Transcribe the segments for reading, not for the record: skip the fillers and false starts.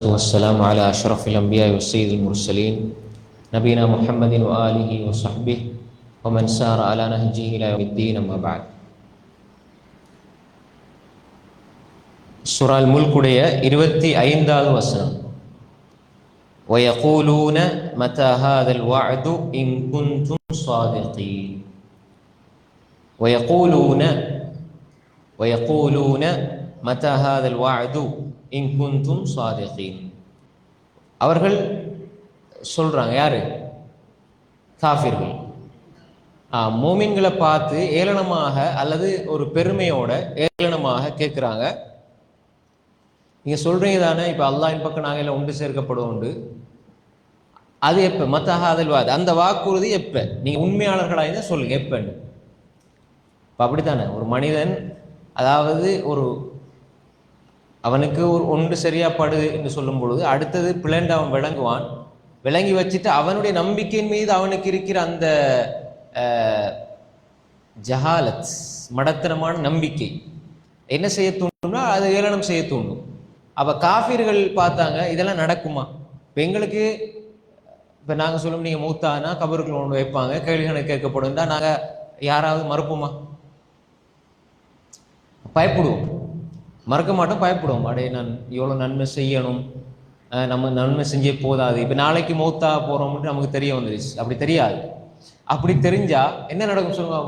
والسلام على أشرف الأنبياء والسيد المرسلين نبينا محمد وآله وصحبه ومن سار على نهجه إلى يوم الدين أما بعد. சூரா முல்குடைய 25வது வசனம். وَيَقُولُونَ مَتَى هَذَا الْوَعْدُ إِن كُنتُمْ صَادِقِينَ. وَيَقُولُونَ مَتَى هَذَا الْوَعْدُ إِن كُنتُمْ صَادِقِينَ. அவர்கள் சொல்றாங்க, யாரு? காஃபிர்கள். மோமின்களை பார்த்து ஏளனமாக அல்லது ஒரு பெருமையோட ஏளனமாக கேட்குறாங்க, நீங்க சொல்றீங்க தானே இப்போ அல்லாஹ்வின் பக்கம் நாங்கள் எல்லாம் ஒன்று சேர்க்கப்படுவோம் உண்டு, அது எப்போ? மத்தஹாதல் வாத், அந்த வாக்குறுதி எப்போ? நீங்க உண்மையாளர்களாக இருந்தால் சொல்லுங்க எப்பன்னு. இப்போ அப்படித்தானே ஒரு மனிதன், அதாவது அவனுக்கு ஒரு ஒன்று சரியா படுது என்று சொல்லும் பொழுது அடுத்தது பிளண்ட் அவன் விளங்குவான். விளங்கி வச்சுட்டு அவனுடைய நம்பிக்கையின் மீது அவனுக்கு இருக்கிற அந்த ஜஹாலத், மடத்தனமான நம்பிக்கை என்ன செய்ய தூண்டும்னா அதை ஏளனம் செய்ய தூண்டும். அப்ப காஃபிர்கள் பார்த்தாங்க, இதெல்லாம் நடக்குமா? இப்போ எங்களுக்கு இப்போ நாங்கள் சொல்லும், நீங்கள் மூத்தானா கபருக்குள்ள ஒன்று வைப்பாங்க, கேள்விகளை கேட்கப்படும் தான் நாங்கள் யாராவது மறுப்போமா? பயப்படுவோம், மறக்க மாட்டோம், பயப்படுவோம். அடே நான் எவ்வளோ நன்மை செய்யணும், நம்ம நன்மை செஞ்சே போதாது, இப்போ நாளைக்கு மௌத்தா போகிறோம்னு நமக்கு தெரிய வந்துருச்சு. அப்படி தெரியாது. அப்படி தெரிஞ்சா என்ன நடக்கும் சொல்லுங்க.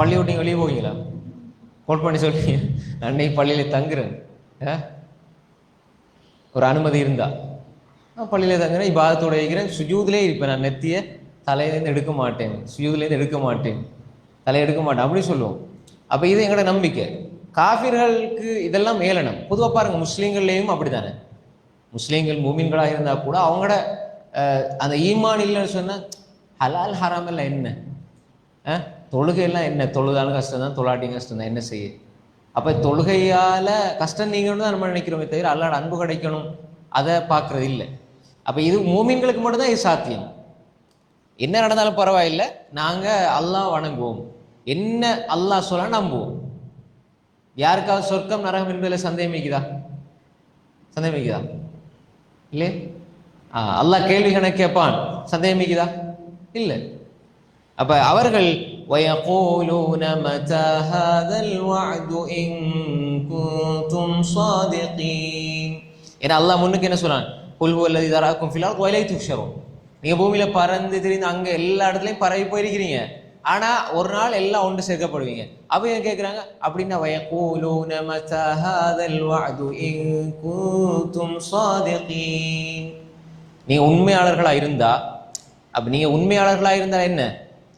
பள்ளி விட்டு வெளியே போவீங்களா? கோட் பண்ணி சொல்றீங்க, அன்னைக்கு பள்ளியில தங்குறேன், ஒரு அனுமதி இருந்தா பள்ளியில தங்குறேன், இபாதத்தோட இருக்கிறேன், சுஜூதிலே இருப்பேன், நான் நெத்திய தலையிலேருந்து எடுக்க மாட்டேன், சுஜூதிலேருந்து எடுக்க மாட்டேன், தலையை எடுக்க மாட்டேன், அப்படி சொல்லுவோம். அப்போ இது எங்களோட நம்பிக்கை. காஃபிர்களுக்கு இதெல்லாம் ஏளனம். பொதுவாக பாருங்க, முஸ்லீம்கள்லேயும் அப்படித்தானே. முஸ்லீம்கள் மூமின்களாக இருந்தால் கூட அவங்களோட அந்த ஈமான் இல்லைன்னு சொன்னால் ஹலால் ஹராம் எல்லாம் என்ன, தொழுகையெல்லாம் என்ன, தொழுதாலும் கஷ்டம் தான், தொழாட்டியும் கஷ்டம் தான், என்ன செய்ய? அப்போ தொழுகையால் கஷ்டம் நீங்கன்னு தான் நம்ம நினைக்கிறோமே தவிர அல்லாஹ்வோட அன்பு கிடைக்கணும் அதை பார்க்கறது இல்லை. அப்போ இது மூமின்களுக்கு மட்டும்தான் இது சாத்தியம். என்ன நடந்தாலும் பரவாயில்லை, நாங்கள் அல்லாஹ் வணங்குவோம், என்ன அல்லாஹ் சொல்ல நம்புவோம். யாருக்காவது சொர்க்கம் நரகம் என்பதில் சந்தேகமிக்குதா? சந்தேகமிக்குதா? இல்லை. அல்லாஹ் கேள்வி கணக்கு கேட்பான், சந்தேகமிக்குதா? இல்லை. அப்ப அவர்கள் وَيَقُولُونَ مَتَى هَذَا الْوَعْدُ إِن كُنتُمْ صَادِقِينَ. ஏன்னா அல்லாஹ் முன்னுக்கு என்ன சொல்றான்? قُلْ هُوَ الَّذِي ذَرَأَكُمْ فِي الْأَرْضِ وَإِلَيْهِ تُحْشَرُونَ. நீங்க பூமியில பறந்து திரிந்து அங்க எல்லா இடத்துலையும் பரவி போயிருக்கிறீங்க, ஆனா ஒரு நாள் எல்லாம் ஒன்று சேர்க்கப்படுவீங்க. அப்ப ஏன் கேட்குறாங்க அப்படின்னா, وَيَقُولُونَ مَتَى هَذَا الْوَعْدُ إِن كُنتُمْ صَادِقِينَ. நீங்க உண்மையாளர்களா இருந்தா, அப்ப நீங்க உண்மையாளர்களா இருந்தா என்ன?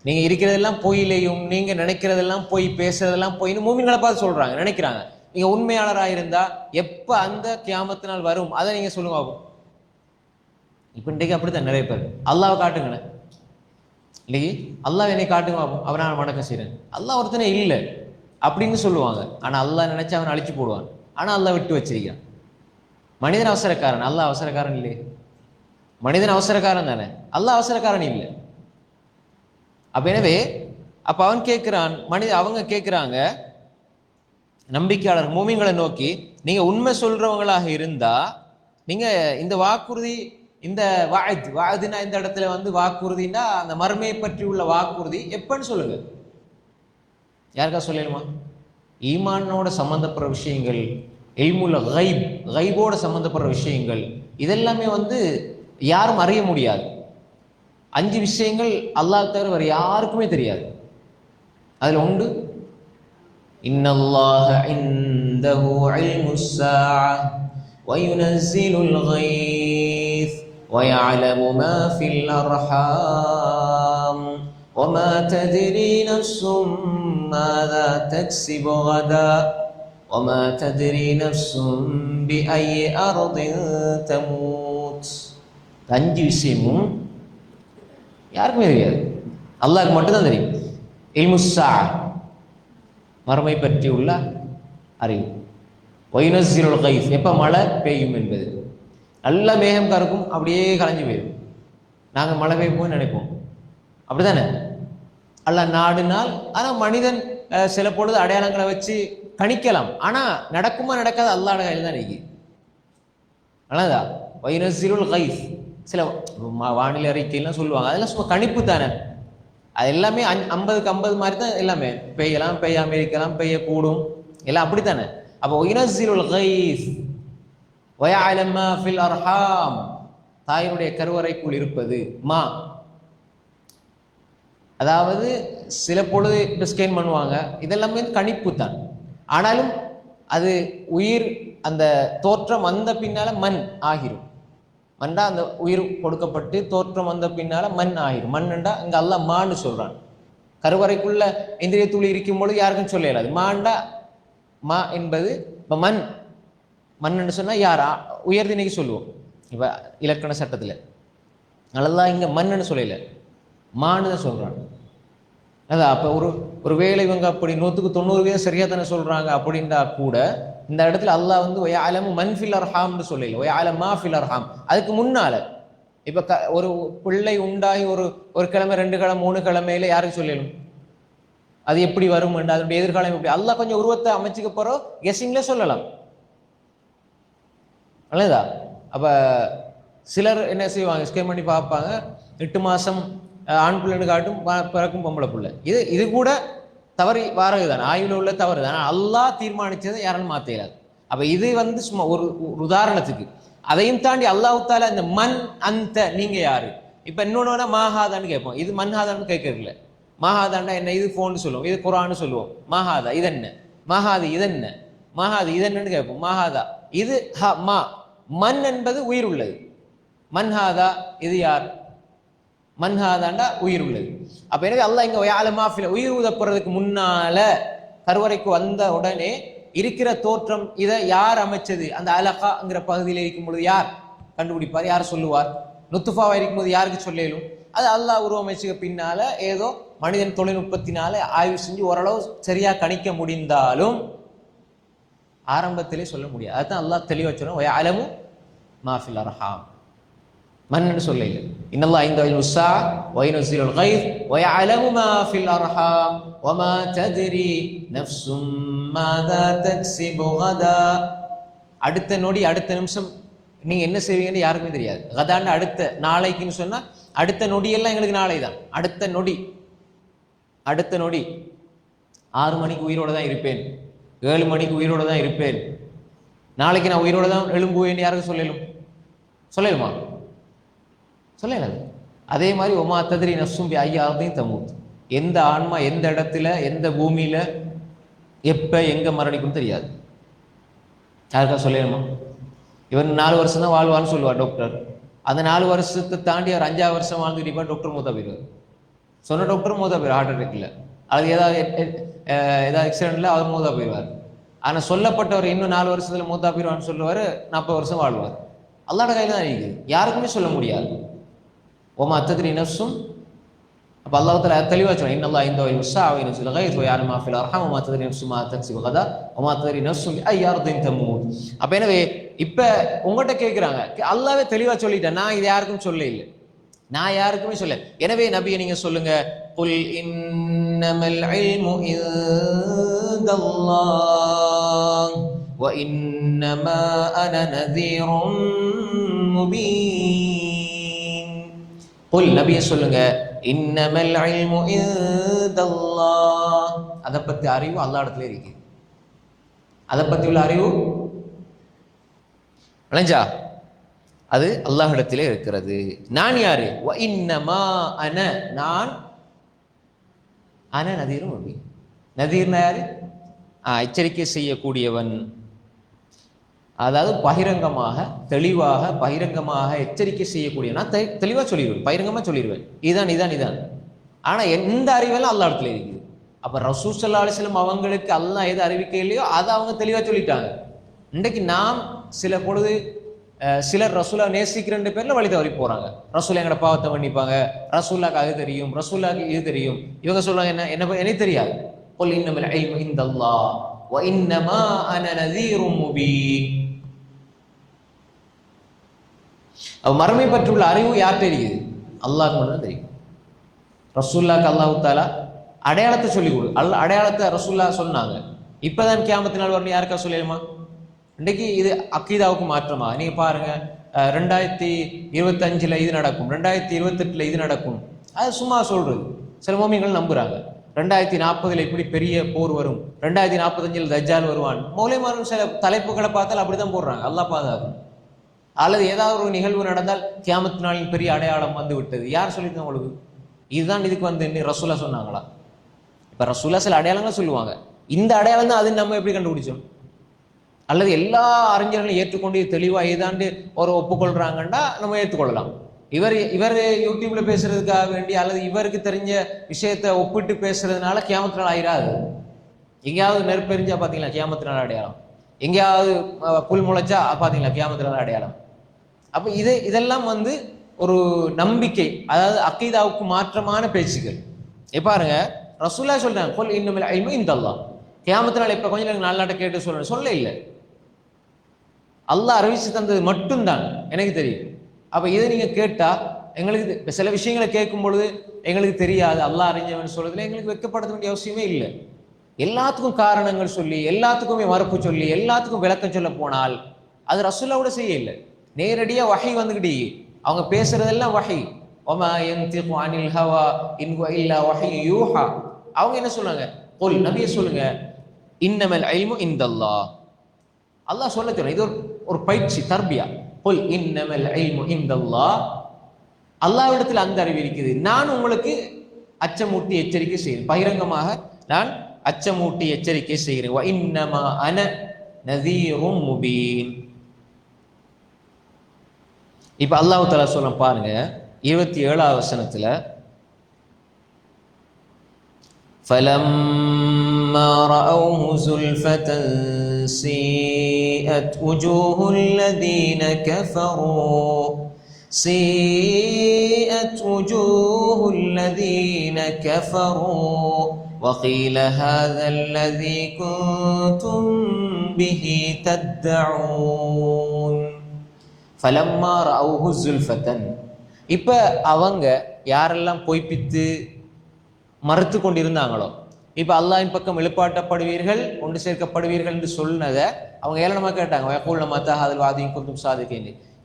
நீங்க இருக்கிறதெல்லாம் பொய்யிலையும் நீங்க நினைக்கிறதெல்லாம் பொய், பேசுறதெல்லாம் பொய்னு மூமின்களை பார்த்து சொல்றாங்க, நினைக்கிறாங்க. நீங்க உண்மையாளராக இருந்தா எப்ப அந்த கியாமத்து நாள் வரும் அதை நீங்க சொல்லுங்க ஆகும். இப்ப இன்றைக்கு அப்படித்தான் நிறைய பேர், அல்லாவை காட்டுங்களேன், இல்லையே அல்லாஹ் என்னை காட்டுங்க ஆகும், அவரை நான் வணக்கம் செய்யறேன், அல்லாஹ் ஒருத்தனே இல்லை அப்படின்னு சொல்லுவாங்க. ஆனா அல்லாஹ் நினைச்சா அவனை அழிச்சு போடுவான். ஆனா அல்லாஹ் விட்டு வச்சிருக்கான். மனிதன் அவசரக்காரன், அல்லாஹ் அவசரக்காரன் இல்லையே. மனிதன் அவசரக்காரன் தானே, அல்லாஹ் அவசரக்காரன் இல்லை. அப்ப எனவே அப்ப அவன் கேட்கிறான், அவங்க கேட்கிறாங்க, நம்பிக்கையாளர் மூமின்களை நோக்கி, நீங்க உண்மை சொல்றவங்களாக இருந்தா நீங்க இந்த வாக்குறுதி, இந்த வாதுனா இந்த இடத்துல வாக்குறுதினா அந்த மர்மையை பற்றி உள்ள வாக்குறுதி எப்பன்னு சொல்லுங்க. யாருக்கா சொல்லணுமா? ஈமானோட சம்பந்தப்படுற விஷயங்கள், இல்முல் கைபோட சம்பந்தப்படுற விஷயங்கள், இதெல்லாமே யாரும் அறிய முடியாது. 5 விஷயங்கள் அல்லாஹ் தவிர வேற யாருக்குமே தெரியாது. அதுல உண்டு, இன்னல்லாஹ இன்தஹு இல்முஸ் ஸாஅ வ யுனஸ்ஸிலுல் கைஸ் வ யஅலமு மா ஃபில் அர்ஹாம் வ மா தத்ரி நஃப்ஸும் மாதா தக்ஸிபு கதா வ மா தத்ரி நஃப்ஸும் பிஅய்யி அர்தின் தமூத். 5 விஷயமும் யாருக்குமே தெரியாது, அல்லாஹ்க்கு மட்டும்தான் தெரியும். இல்முஸ் ஸாஅ, மறுமை பற்றி உள்ள அறிவு. வயுனஸ்ஸிலுல் கைஸ், எப்ப மழை பெய்யும் என்பது. நல்ல மேகம் கறக்கும், அப்படியே கலைஞ்சு போயிடும். நாங்க மழை பெய்யும் நினைப்போம், அப்படித்தானே? அல்லாஹ் நாடுனால். ஆனா மனிதன் சில பொழுது அடையாளங்களை வச்சு கணிக்கலாம், ஆனா நடக்குமா நடக்காது அல்லாஹ்வோட கையில் தான் இருக்கு. ஆனாதா வைனசிலுல் கைஸ் சில வானிலை அறிக்கைலாம் சொல்லுவாங்க, அதெல்லாம் சும்மா கணிப்பு தானே. அது எல்லாமே 50க்கு 50 மாதிரி தான். எல்லாமே பெய்யலாம், பெய்யாம இருக்கலாம், பெய்யக்கூடும், எல்லாம் அப்படித்தானே. அப்போ வைனசிலுல் கைஸ் வயஅலம் மா ஃபில் அர்ஹாம், தாயினுடைய கருவறைக்குள் இருப்பது மா, அதாவது சில பொழுது ஸ்கேன் பண்ணுவாங்க, இதெல்லாமே கணிப்பு தான். ஆனாலும் அது உயிர் அந்த தோற்றம் வந்த பின்னால மண் ஆகிரும். மண்டா அந்த உயிர் கொடுக்கப்பட்டு தோற்றம் வந்த பின்னால மண் ஆகிரும். மண்ணுண்டா இங்க அல்லாஹ் மான்னு சொல்றான். கருவறைக்குள்ள இந்திரிய துளி இருக்கும் பொழுது யாருக்கும் சொல்ல இயலாது. மாண்டா மா என்பது இப்போ மண், மண்ணுன்னு சொன்னா யார் உயர்தினைக்கு சொல்லுவோம் இப்ப இலக்கண சட்டத்துல. அதெல்லாம் இங்க மண்ணுன்னு சொல்லல, மான்னு தான் சொல்றாங்க. அதான் அப்போ ஒரு வேளை இவங்க அப்படி 100க்கு 90% சரியா தானே சொல்றாங்க அப்படின்றா கூட இந்த இடத்துல அல்லாஹ் வந்து வயஅலமு மன் ஃபில் அர்ஹாம்னு சொல்லல, வயஅலம் மா ஃபில் அர்ஹாம். அதுக்கு முன்னால இப்ப ஒரு பிள்ளை உண்டாகி ஒரு கிழமை 2 கிழமை 3 கிழமையில யாருக்கு சொல்லணும் அது எப்படி வரும், அதனுடைய எதிர்காலம் எப்படி, அல்லாஹ் கொஞ்சம் உருவத்தை அமைச்சுக்க போறோம் கெஸ்ஸிங்ல சொல்லலாம். அல்லதா அப்ப சிலர் என்ன செய்வாங்க, ஸ்கேன் பண்ணி பார்ப்பாங்க, 8 மாசம் ஆண் பிள்ளைன்னு காட்டும், பிறக்கும் பொம்பளை பிள்ளை. இது கூட தவறி வாரது தானே, ஆய்வில் உள்ள தவறு தானே. அல்லாஹ் தீர்மானிச்சதை யாரும் மாத்தேறாது. அப்ப இது வந்து சும்மா ஒரு உதாரணத்துக்கு. அதையும் தாண்டி அல்லாஹ் தாலா இந்த மண் அந்த நீங்க யாரு, இப்ப இன்னொன்னு மாஹாதான்னு கேட்போம். இது மன்ஹாதான்னு கேட்கறதில்ல. மாஹாதாண்டா என்ன, இது போன்னு சொல்லுவோம், இது குரான்னு சொல்லுவோம். மாஹாதா இது என்ன, மாஹாது இது என்ன, மாஹாது இது என்னன்னு கேட்போம். மாஹாதா இது மா, மண் என்பது உயிர் உள்ளது. மன்ஹாதா இது யார், மன்ஹாதாண்டா உயிர் உள்ளது. அப்ப எனவே அல்லாஹ் இங்க வயஅலமாஃபில் உயிர் ஊதப்படுறதுக்கு முன்னால கருவறைக்கு வந்த உடனே இருக்கிற தோற்றம் இதை யார் அமைச்சது, அந்த அலகாங்கிற பகுதியில் இருக்கும் பொழுது யார் கண்டுபிடிப்பார், யார் சொல்லுவார். நுத்துஃபாவா இருக்கும்போது யாருக்கு சொல்லும், அது அல்லாஹ் உருவமைச்சுக்க பின்னால ஏதோ மனிதன் தொழில்நுட்பத்தினால ஆய்வு செஞ்சு ஓரளவு சரியா கணிக்க முடிந்தாலும் ஆரம்பத்திலே சொல்ல முடியாது. அதுதான் அல்லாஹ் தெளிவா சொல்றோம், வயஅலமு மா ஃபில் அர்ஹாம், மன்னு சொல்ல இல்லை. இன்னல்லாஹ் இன்தஹு ஸா வ யுனஸிலுல் கைஸ் வ யஅலமு மா ஃபில் அர்ஹாம் வ மா தத்ரி நஃப்ஸும் மாதா தக்ஸிபு கதா. அடுத்த நொடி அடுத்த நிமிஷம் நீங்க என்ன செய்வீங்கன்னு யாருக்குமே தெரியாது. கதான்னு அடுத்த நாளைக்குன்னு சொன்னா அடுத்த நொடியெல்லாம் எங்களுக்கு நாளை தான். அடுத்த நொடி 6 மணிக்கு உயிரோட தான் இருப்பேன், 7 மணிக்கு உயிரோட தான் இருப்பேன், நாளைக்கு நான் உயிரோட தான் எழும்புவேன் யாருக்கும் சொல்லலுமா? சொல்லலாது. அதே மாதிரி ஒமா தத்ரி நஃப்ஸும் பி ஐயி அர்தின் தமூத், எந்த ஆன்மா எந்த இடத்துல எந்த பூமியில எப்ப எங்க மரணிக்கும் தெரியாது. யாருக்கா சொல்லணுமா? இவன் 4 வருஷம் தான் வாழ்வான்னு சொல்லுவார் டாக்டர். அந்த 4 வருஷத்தை தாண்டி அவர் 5ஆவது வருஷம் வாழ்ந்துட்டு இருப்பார், டாக்டர் மூத்தா போயிடுவார். சொன்ன டாக்டர் மூத்தா போயிடுவார், ஹார்ட் அட்டாக்ல அது ஏதாவது ஆக்சிடென்ட்ல அவர் மூத்தா போயிடுவார். ஆனா சொல்லப்பட்டவர் இன்னும் 4 வருஷத்துல மூத்தா போயிடுவான்னு சொல்லுவார், 40 வருஷம் வாழ்வார். அல்லாஹ்வோட கையில தான் இருக்குது, யாருக்குமே சொல்ல முடியாது. ஒமா தத்ரி நஃப்ஸும், அப்ப அல்லாஹ் தஆலா தெளிவா சொல்றான், இன்னல்லாஹ் இன்தஹு ஸா வ யுனஸிலுல் கைஸ் வ யஅலமு மா ஃபில் அர்ஹாம் வ மா தத்ரி நஃப்ஸும் மா தக்ஸிபு கதா வ மா தத்ரி நஃப்ஸும் பி ஐயி அர்தின் தமூத். அப்ப எனவே இப்ப உங்கள்கிட்ட கேட்கிறாங்க, அல்லாஹ்வே தெளிவா சொல்லிட்டேன், நான் இது யாருக்கும் சொல்ல இல்லை, நான் யாருக்குமே சொல்ல. எனவே நபியை நீங்க சொல்லுங்க, குல் இன்னமல் இல்மு இன்தல்லாஹ் வ இன்னமா அன நதீரும் முபீன். குல் நபியை சொல்லுங்க, இன்னமல் இல்மு இன்தல்லாஹ், அதை பத்தி அறிவு அல்லாஹ் இடத்துல இருக்கு. அதை பத்தி உள்ள அறிவு விளஞ்சா அது அல்லாஹ் இடத்திலே இருக்கிறது. நான் யாரு, வ இன்னமா அன, நான் அன நதீரும் முபீன். நதீர்னா யாரு, எச்சரிக்கை செய்யக்கூடியவன். அதாவது பகிரங்கமாக தெளிவாக பகிரங்கமாக எச்சரிக்கை செய்யக்கூடிய, நான் தெளிவா சொல்லிடுவேன், பகிரங்கமா சொல்லிடுவேன், இதான். ஆனா எந்த அறிவெல்லாம் அல்லாஹ் இடத்துல இருக்குது. அப்ப ரசூல் ஸல்லல்லாஹு அலைஹி வஸல்லம் அவங்களுக்கு அல்லாஹ் எது அறிவிக்க இல்லையோ அதை அவங்க தெளிவா சொல்லிட்டாங்க. இன்றைக்கு நாம் சில பொழுது சிலர் ரசூலா நேசிக்கிறன்ற பேர்ல வழி தவறி போறாங்க. ரசூலா எங்கட பாவத்தை மன்னிப்பாங்க, ரசூலுக்கு அது தெரியும், ரசூலுக்கு இது தெரியும். இவங்க சொல்றாங்க என்ன எனக்கு தெரியாது. குல் இன்னமல் இல்மு இன்தல்லாஹ் வ இன்னமா அன நதீரும் முபீன். மறுமை பற்றியுள்ள அறிவு யார்கிட்ட இருக்குது, அல்லாஹ்க்கு மட்டும் தான் தெரியும். ரசூலுக்கு அல்லாஹ் தஆலா அடையாளத்தை சொல்லி கொடு, அடையாளத்தை ரசூலுல்லாஹ் சொன்னாங்க. இப்பதான் கியாமத்து நாள் வரணும் யாருக்கா சொல்லலுமா? இன்றைக்கு இது அக்கீதாவுக்கு மாற்றமா? நீங்க பாருங்க, 2025 இது நடக்கும், 2028 இது நடக்கும், அது சும்மா சொல்றது. சில மோமின்கள் நம்புறாங்க 2040 இப்படி பெரிய போர் வரும், 2045 தஜ்ஜால் வருவான். மௌலைமாரும் சில தலைப்புகளை பார்த்தால் அப்படிதான் போடுறாங்க. அல்லாஹ் பாதுகாக்கும். அல்லது ஏதாவது ஒரு நிகழ்வு நடந்தால் கியாமத் நாளின் பெரிய அடையாளம் வந்து விட்டது. யார் சொல்லியிருக்காங்க உங்களுக்கு? இதுதான் இதுக்கு வந்து ரசூலா சொன்னாங்களா? இப்ப ரசூலா சில அடையாளங்களை சொல்லுவாங்க, இந்த அடையாளம் தான் அது நம்ம எப்படி கண்டுபிடிச்சோம்? அல்லது எல்லா அறிஞர்களும் ஏற்றுக்கொண்டு தெளிவா ஏதாண்டு ஒரு ஒப்புக்கொள்றாங்கன்னா நம்ம ஏற்றுக்கொள்ளலாம். இவர் யூடியூப்ல பேசுறதுக்காக வேண்டி அல்லது இவருக்கு தெரிஞ்ச விஷயத்தை ஒப்பிட்டு பேசுறதுனால கியாமத்து நாள் ஆயிராது. எங்கேயாவது நெருப்பெரிஞ்சா பாத்தீங்களா கியாமத்து நாள் அடையாளம், எங்கேயாவது புல் முளைச்சா பாத்தீங்களா கியாமத்து நாள் அடையாளம். அப்ப இதெல்லாம் வந்து ஒரு நம்பிக்கை, அதாவது அக்கீதாவுக்கு மாற்றமான பேச்சுக்கள். பாருங்க, ரசூலா சொல்றாங்க கொல் இன்னும் இல்மு இந்தல்லாஹ். கியாமத்து நாள் இப்ப கொஞ்சம் நாலு நாட்டை கேட்டு சொல்ல இல்லை, அல்லாஹ் அறிவிச்சு தந்தது மட்டும்தான் எனக்கு தெரியும். அப்ப இதை நீங்க கேட்டா எங்களுக்கு சில விஷயங்களை கேட்கும் பொழுது எங்களுக்கு தெரியாது, அல்லாஹ் அறிஞ்சவன் சொல்றதுல எங்களுக்கு வெட்கப்பட வேண்டிய அவசியமே இல்லை. எல்லாத்துக்கும் காரணங்கள் சொல்லி, எல்லாத்துக்குமே மறுப்பு சொல்லி, எல்லாத்துக்கும் விளக்கம் சொல்ல போனால் அது ரசூலாவோட செய்ய இல்லை. நேரடியா வஹி வந்துகிட்டு அவங்க பேசுறதெல்லாம் வஹி. வமா யன்திகு அனில் ஹவா இன் ஹுவ இல்லா வஹி யூஹா. அவங்க என்ன சொல்றாங்க? குல், நபியே சொல்லுங்க, இன்னமல் இல்மு இந்தல்லாஹ். அல்லாஹ் சொல்ல சொல்ல இது ஒரு பயிற்சி, தர்பியா. குல் இன்னமல் இல்மு இந்தல்லாஹ். அல்லாஹ்விடத்தில் அந்த அறிவு இருக்குது. நான் உங்களுக்கு அச்சமூட்டி எச்சரிக்கை செய்கிறேன், பகிரங்கமாக நான் அச்சமூட்டி எச்சரிக்கை செய்கிறேன். வ இன்னமா அன நதீரும் முபீன். இப்ப அல்லாஹ் தஆலா சொல்ற பாருங்க 27வது வசனத்துல, فَلَمَّا رَأَوْهُ زُلْفَةً سِيئَتْ وُجُوهُ الَّذِينَ كَفَرُوا وَقِيلَ هَذَا الَّذِي كُنتُم بِهِ تَدَّعُونَ. فَلَمَّا رَأَوْهُ زُلْفَةً. இப்ப அவங்க யாரெல்லாம் பொய்ப்பித்து மறுத்து கொண்டிருந்தாங்களோ, இப்ப அல்லாஹ்வின் பக்கம் எழுப்பாட்டப்படுவீர்கள், ஒன்று சேர்க்கப்படுவீர்கள் என்று சொன்னதை அவங்க ஏளனமா கேட்டாங்க.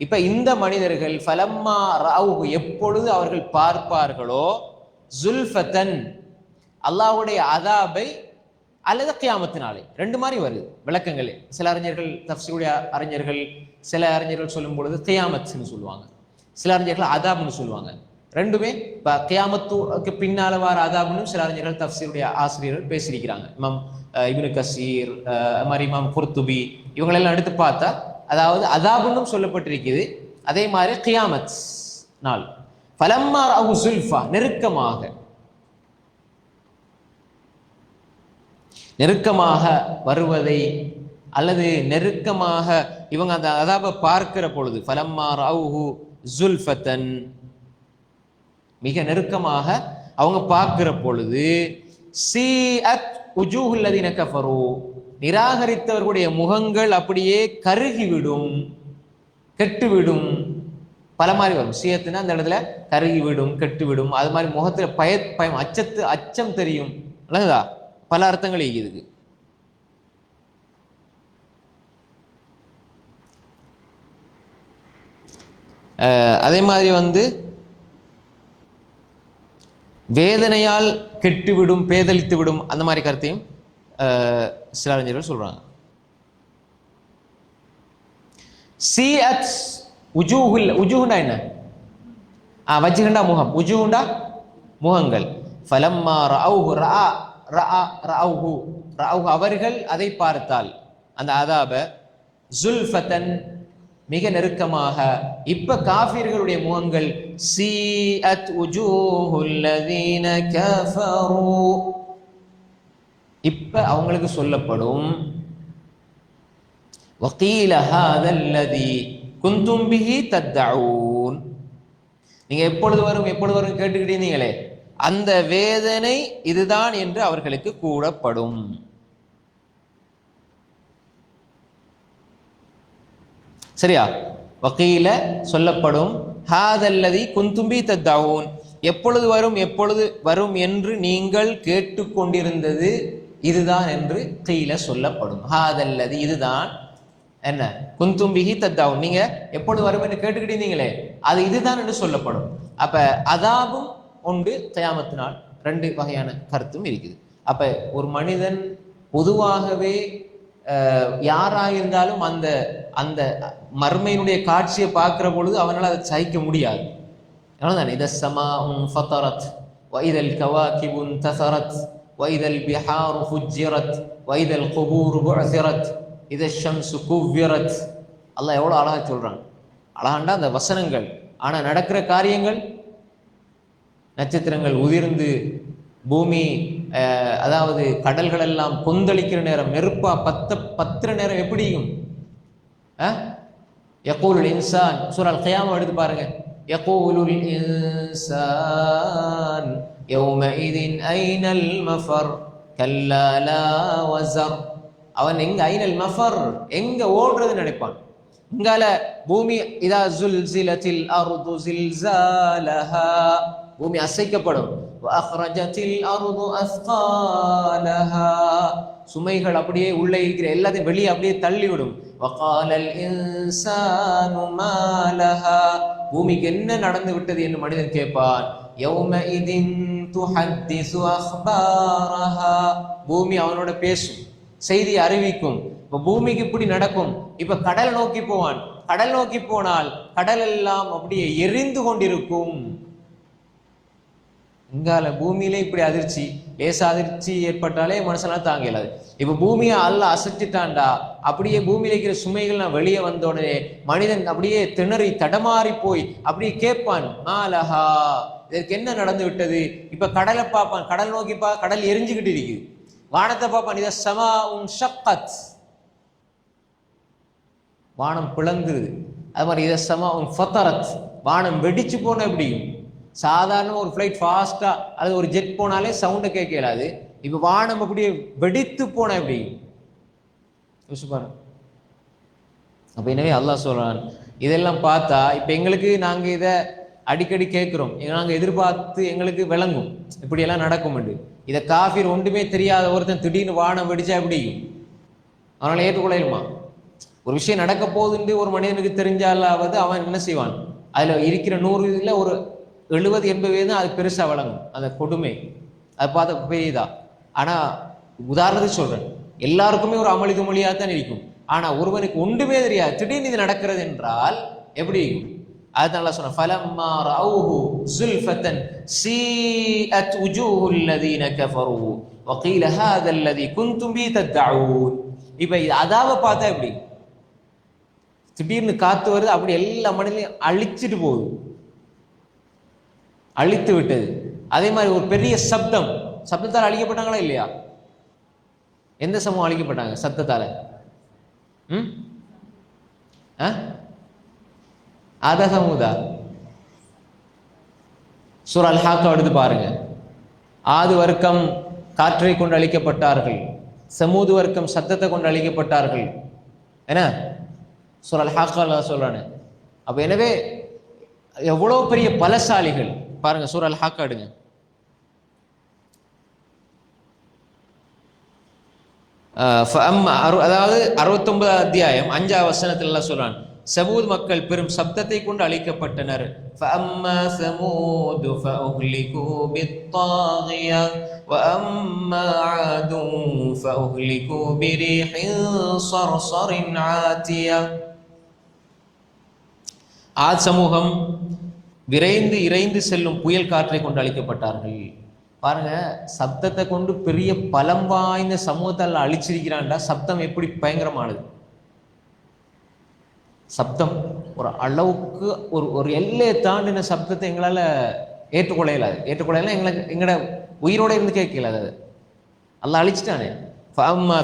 இப்ப இந்த மனிதர்கள் ஃபலம்மா ரஅவுஹு, எப்பொழுது அவர்கள் பார்ப்பார்களோ, ஜுல்ஃபத்தன், அல்லாஹ்வுடைய அதாபை அல்லது கியாமத்தினாலே, ரெண்டு மாதிரி வருது விளக்கங்களே. சில அறிஞர்கள், தஃப்சீருடைய அறிஞர்கள், சில அறிஞர்கள் சொல்லும் பொழுது கியாமத்னு சொல்லுவாங்க, சில அறிஞர்கள் அதாப்னு சொல்லுவாங்க. ரெண்டுமே கியாமத்துக்கு பின்னால வார அதாப்னு சில அறிஞர்கள் தஃப்சீருடைய ஆசிரியர்கள் பேசியிருக்கிறாங்க. இமாம் இப்னு கசீர், மாதிரி இமாம் குர்துபி, இவங்களெல்லாம் எடுத்து பார்த்தா அதாவது அதாபுன்னும் சொல்லப்பட்டிருக்குது, அதே மாதிரி கியாமத் நாள். ஃபலம்மா ரஅவு ஸுல்ஃபா, நெருக்கமாக வருவதை அல்லது நெருக்கமாக இவங்க அந்த அதாபை பார்க்கிற பொழுது, ஃபலம்மா ரஅவுஹு ஸுல்ஃபத்தன், மிக நெருக்கமாக அவங்க பார்க்கிற பொழுது, சீஅத் உஜூஹுல் லதீன கஃபரு, நிராகரித்தவர்களுடைய முகங்கள் அப்படியே கருகிவிடும், கெட்டுவிடும். பல மாதிரி வரும். சீயத்துனா அந்த இடத்துல கருகிவிடும், கெட்டுவிடும். அது மாதிரி முகத்துல பயம், அச்சம் தெரியும். அல்லதா பல அர்த்தங்கள் இதுக்கு. அதே மாதிரி வந்து வேதனையால் கெட்டுவிடும், பேதலித்து விடும், அந்த மாதிரி கருத்தையும் சில அறிஞர்கள் சொல்றாங்க. சீஅத் உஜூஹுல், உஜூஹுண்டா என்ன? வஜ்ஹுண்டா முகம், உஜூஹுண்டா முகங்கள். ஃபலம்மா ரஅவுஹு, ரஅவுஹு, அவர்கள் அதை பார்த்தால் அந்த அதாப, ஸுல்ஃபத்தன், மிக நெருக்கமாக. இப்ப காஃபிர்களுடைய முகங்கள் சீஅத் உஜூஹுல் லதீன கஃபரு, இப்ப அவங்களுக்கு சொல்லப்படும் வகீல ஹாதல் லதீ குந்தும் பிஹி தத்தஊன், நீங்க எப்பொழுது வரும் கேட்டுக்கிட்டீங்களே, அந்த வேதனை இதுதான் என்று அவர்களுக்கு கூறப்படும். சரியா? வகீல சொல்லப்படும், ஹாதல்லதி குந்தும்பி தத்தஊன், எப்பொழுது வரும் என்று நீங்கள் கேட்டுக்கொண்டிருந்தது இதுதான் என்று கீழ சொல்லப்படும். ஹாதல்லதி, இதுதான், என்ன குந்தும் பிஹி தத்தாவும், நீங்க எப்பொழுது வரும் என்று கேட்டுக்கிட்டீங்களே அது இதுதான் என்று சொல்லப்படும். அப்ப அதாபும் உண்டு கியாமத்தினால். ரெண்டு வகையான கருத்தும் இருக்குது. அப்ப ஒரு மனிதன் பொதுவாகவே யாராயிருந்தாலும் அந்த அந்த மர்மையினுடைய காட்சியை பார்க்கிற பொழுது அவனால் அதை சகிக்க முடியாது. அதனால்தான் இத ஸமாஉன் ஃபதரத் வைதல் கவாகிபுன் தஸரத் வைதல் பிஹாரு ஃபுஜ்ஜிரத் வைதல் குபூர் புஅஸிரத் இத ஷம்சு குவ்விரத். அல்லாஹ் எவ்வளோ அழகா சொல்றான். அழகாண்டா அந்த வசனங்கள். ஆனா நடக்கிற காரியங்கள், நட்சத்திரங்கள் உதிர்ந்து பூமி, அதாவது கடல்கள் எல்லாம் கொந்தளிக்கிற நேரம், நெருப்பா பத்திர நேரம் எப்படியும் யகூலுல் இன்சான் சூரா அல்-கியாமா எடுத்து பாருங்க. யகூலுல் இன்சான் யௌமஇதின் ஐனல் மஃபர் கல்லா லா வஸர். அவன் எங்க ஐனல் மஃபர், எங்க ஓடுறது நினைப்பான். இங்கால பூமி இதா ஸுல்ஸிலத்தில் அர்து ஸில்ஸாலஹா, பூமி அசைக்கப்படும். வஅக்ரஜத்தில் அர்து அஸ்காலஹா, சுமைகள் அப்படியே உள்ளே இருக்கிற எல்லாத்தையும் வெளியே அப்படியே தள்ளிவிடும். வகாலல் இன்சானு மாலஹா, பூமிக்கு என்ன நடந்து விட்டது என்று மனிதன் கேட்பான். யௌமஇதின் துஹத்திஸு அக்பாரஹா, பூமி அவனோட பேசும், செய்தி அறிவிக்கும். இப்ப பூமிக்கு இப்படி நடக்கும். இப்ப கடல் நோக்கி போவான். கடல் நோக்கி போனால் கடல் எல்லாம் அப்படியே எரிந்து கொண்டிருக்கும். இங்கால பூமியிலே இப்படி அதிர்ச்சி, லேச அதிர்ச்சி ஏற்பட்டாலே மனுஷனால தாங்க இயலாது. இப்ப பூமியை அல்லாஹ் அசைச்சிட்டான்டா, அப்படியே பூமியில இருக்கிற சுமைகள்லாம் வெளியே வந்த உடனே மனிதன் அப்படியே திணறி தடமாறி போய் அப்படியே கேட்பான், மாலஹா, இதற்கு என்ன நடந்து விட்டது? இப்ப கடலை பார்ப்பான், கடல் நோக்கி கடல் எரிஞ்சுக்கிட்டு இருக்குது. வானத்தை பார்ப்பான், இத ஸமாஉன் ஷக்கத், வானம் பிளங்குது. அது மாதிரி இத ஸமாஉன் ஃபதரத், வானம் வெடிச்சு போன எப்படி? சாதாரண ஒரு ஃப்ளைட் ஃபாஸ்டா அல்லது ஒரு ஜெட் போனாலே சவுண்டை கேட்க இயலாது. இப்ப வானம் அப்படியே வெடித்து போன எப்படி? அப்ப எனவே அல்லாஹ் சொல்றான், இதெல்லாம் பார்த்தா இப்ப எங்களுக்கு நாங்க இதை அடிக்கடி கேட்கிறோம், நாங்க எதிர்பார்த்து எங்களுக்கு விளங்கும் இப்படி எல்லாம் நடக்கும் என்று. இதை காஃபிர் ஒன்றுமே தெரியாத ஒருத்தன் திடீர்னு வானம் வெடிச்சா எப்படி அவனால ஏற்றுக்கொள்ளையுமா? ஒரு விஷயம் நடக்க போகுதுன்னு ஒரு மனிதனுக்கு தெரிஞ்சாலாவது அவன் என்ன செய்வான், அதுல இருக்கிற 100 இதுல ஒரு 70-80 தான் அது பெருசா வழங்கும், அந்த கொடுமை அதை பார்த்த பெரியதா. ஆனா உதாரணத்துக்கு சொல்றேன், எல்லாருக்குமே ஒரு அமளிது மொழியாக தான் இருக்கும். ஆனா ஒருவனுக்கு ஒன்றுமே தெரியாது, திடீர்னு இது நடக்கிறது என்றால் எப்படி? அதுதான் அல்லாஹ் சொன்னான், ஃபலம்மா ரஅவுஹு ஸுல்ஃபதன் ஸீஅத் உஜூஹுல் லதீன கஃபரு வகீல ஹாதல் லதீ குன்தும் பி தத்அஊன். இப்ப அதாவை பார்த்தா எப்படி? திடீர்னு காத்து வருது, அப்படி எல்லா மனிதனையும் அழிச்சிட்டு போகுது, அழித்து விட்டது. அதே மாதிரி ஒரு பெரிய சப்தம், சப்தத்தால் அழிக்கப்பட்டாங்களா இல்லையா? எந்த சமூகம் அழிக்கப்பட்டாங்க சத்தத்தால? ஆத சமூதா? சூரா அல்-ஹாக்கா எடுத்து பாருங்க. ஆது வர்க்கம் காற்றை கொண்டு அழிக்கப்பட்டார்கள், சமூது வர்க்கம் சத்தத்தை கொண்டு அழிக்கப்பட்டார்கள். என்ன சூரா அல்-ஹாக்கா சொல்றானே. அப்ப எனவே எவ்வளவு பெரிய பலசாலிகள் பாருங்க. சூரா அல்-ஹாக்கா எடுங்க. அதாவது 69 அத்தியாயம் 5ஆம் வசனத்தில் எல்லாம் சொல்றான், சமூத் மக்கள் பெரும் சப்தத்தை கொண்டு அழிக்கப்பட்டனர். فَأَمَّا ثَمُودُ فَأُهْلِكُوا بِالطَّاغِيَةِ وَأَمَّا عَادٌ فَأُهْلِكُوا بِرِيحٍ صَرْصَرٍ عَاتِيَةٍ. ஆத் சமூகம் விரைந்து இறைந்து செல்லும் புயல் காற்றை கொண்டு அழிக்கப்பட்டார்கள். பாருங்க, சப்தத்தை கொண்டு பெரிய பலம் வாய்ந்த சமூகத்தால் அழிச்சிருக்கிறான்டா. சப்தம் எப்படி பயங்கரமானது! சப்தம் ஒரு அளவுக்கு ஒரு எல்லையை தாண்டின சப்தத்தை எங்களால ஏற்றுக்கொள்ள எங்களோட உயிரோட இருந்து கேட்கல. அது அல்லாஹ் அழிச்சிட்டானே. ஃபஅம்மா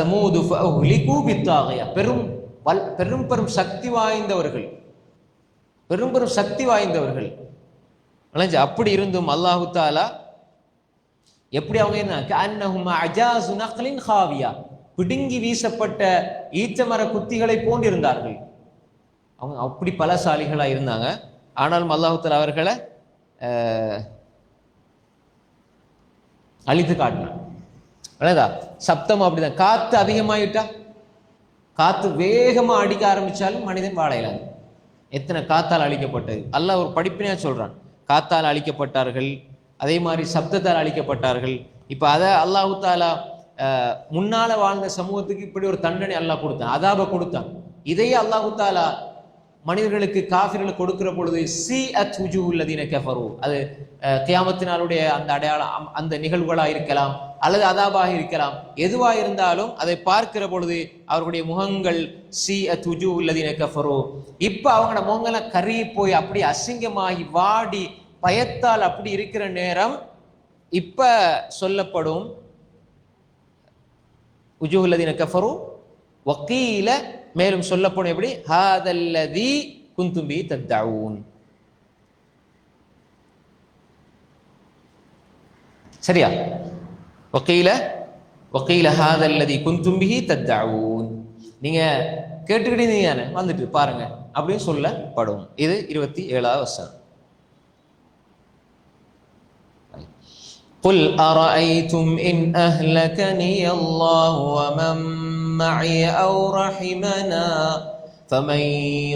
சமூது ஃபஅஹ்லிகு பித்தாகியா, பெரும் சக்தி வாய்ந்தவர்கள், பெரும் சக்தி வாய்ந்தவர்கள். அப்படி இருந்தும் அல்லாஹு தஆலா எப்படி அவங்க என்ன அஜாஸு நக்லின் ஹாவியா, பிடுங்கி வீசப்பட்ட ஈச்சமர குத்திகளை போன்றிருந்தார்கள். அவங்க அப்படி பலசாலிகளா இருந்தாங்க. ஆனாலும் அல்லாஹு தஆலா அவர்களை அழித்து காட்டினான். சப்தம் அப்படிதான். காத்து அதிகமாயிட்டா காத்து வேகமா அடிக்க ஆரம்பிச்சாலும் மனிதன் வாழ இயலாது. எத்தனை காத்தால் அழிக்கப்பட்டது அல்லாஹ் ஒரு படிப்பினையா சொல்றான். காத்தால் அழிக்கப்பட்டார்கள், அதே மாதிரி சப்தத்தால் அழிக்கப்பட்டார்கள். இப்ப அதை அல்லாஹு தாலா முன்னால வாழ்ந்த சமூகத்துக்கு இப்படி ஒரு தண்டனை அல்லாஹ் கொடுத்தான், அதாப கொடுத்தான். இதையே அல்லாஹு தாலா மனிதர்களுக்கு காஃபிர்களுக்கு கொடுக்கிற பொழுது அது கியாமத்தினாலுடைய அந்த அடையாளம், அந்த நிகழ்வுகளாக இருக்கலாம் அல்லது அதாபாக இருக்கலாம். எதுவாக இருந்தாலும் அதை பார்க்கிற பொழுது அவர்களுடைய முகங்கள் இப்ப அவங்களோட முகங்களை கருகி போய் அப்படி அசிங்கமாகி வாடி பயத்தால் அப்படி இருக்கிற நேரம் இப்ப சொல்லப்படும் உஜூஹுல்லதீன கஃபரு வகீல, மேலும் சொல்லப்படும் எப்படி ஹாதல்லதி குந்தும் பிஹி தத்தஊன். சரியா? வகீல ஹாதல்லதி குந்தும் பிஹி தத்தஊன். நீங்க கேட்டுக்கிட்டீங்க வந்துட்டு பாருங்க அப்படின்னு சொல்லப்படும். இது 27வது வசனம். قل أرأيتم إن أهلكني الله ومن معي أو رحمنا فمن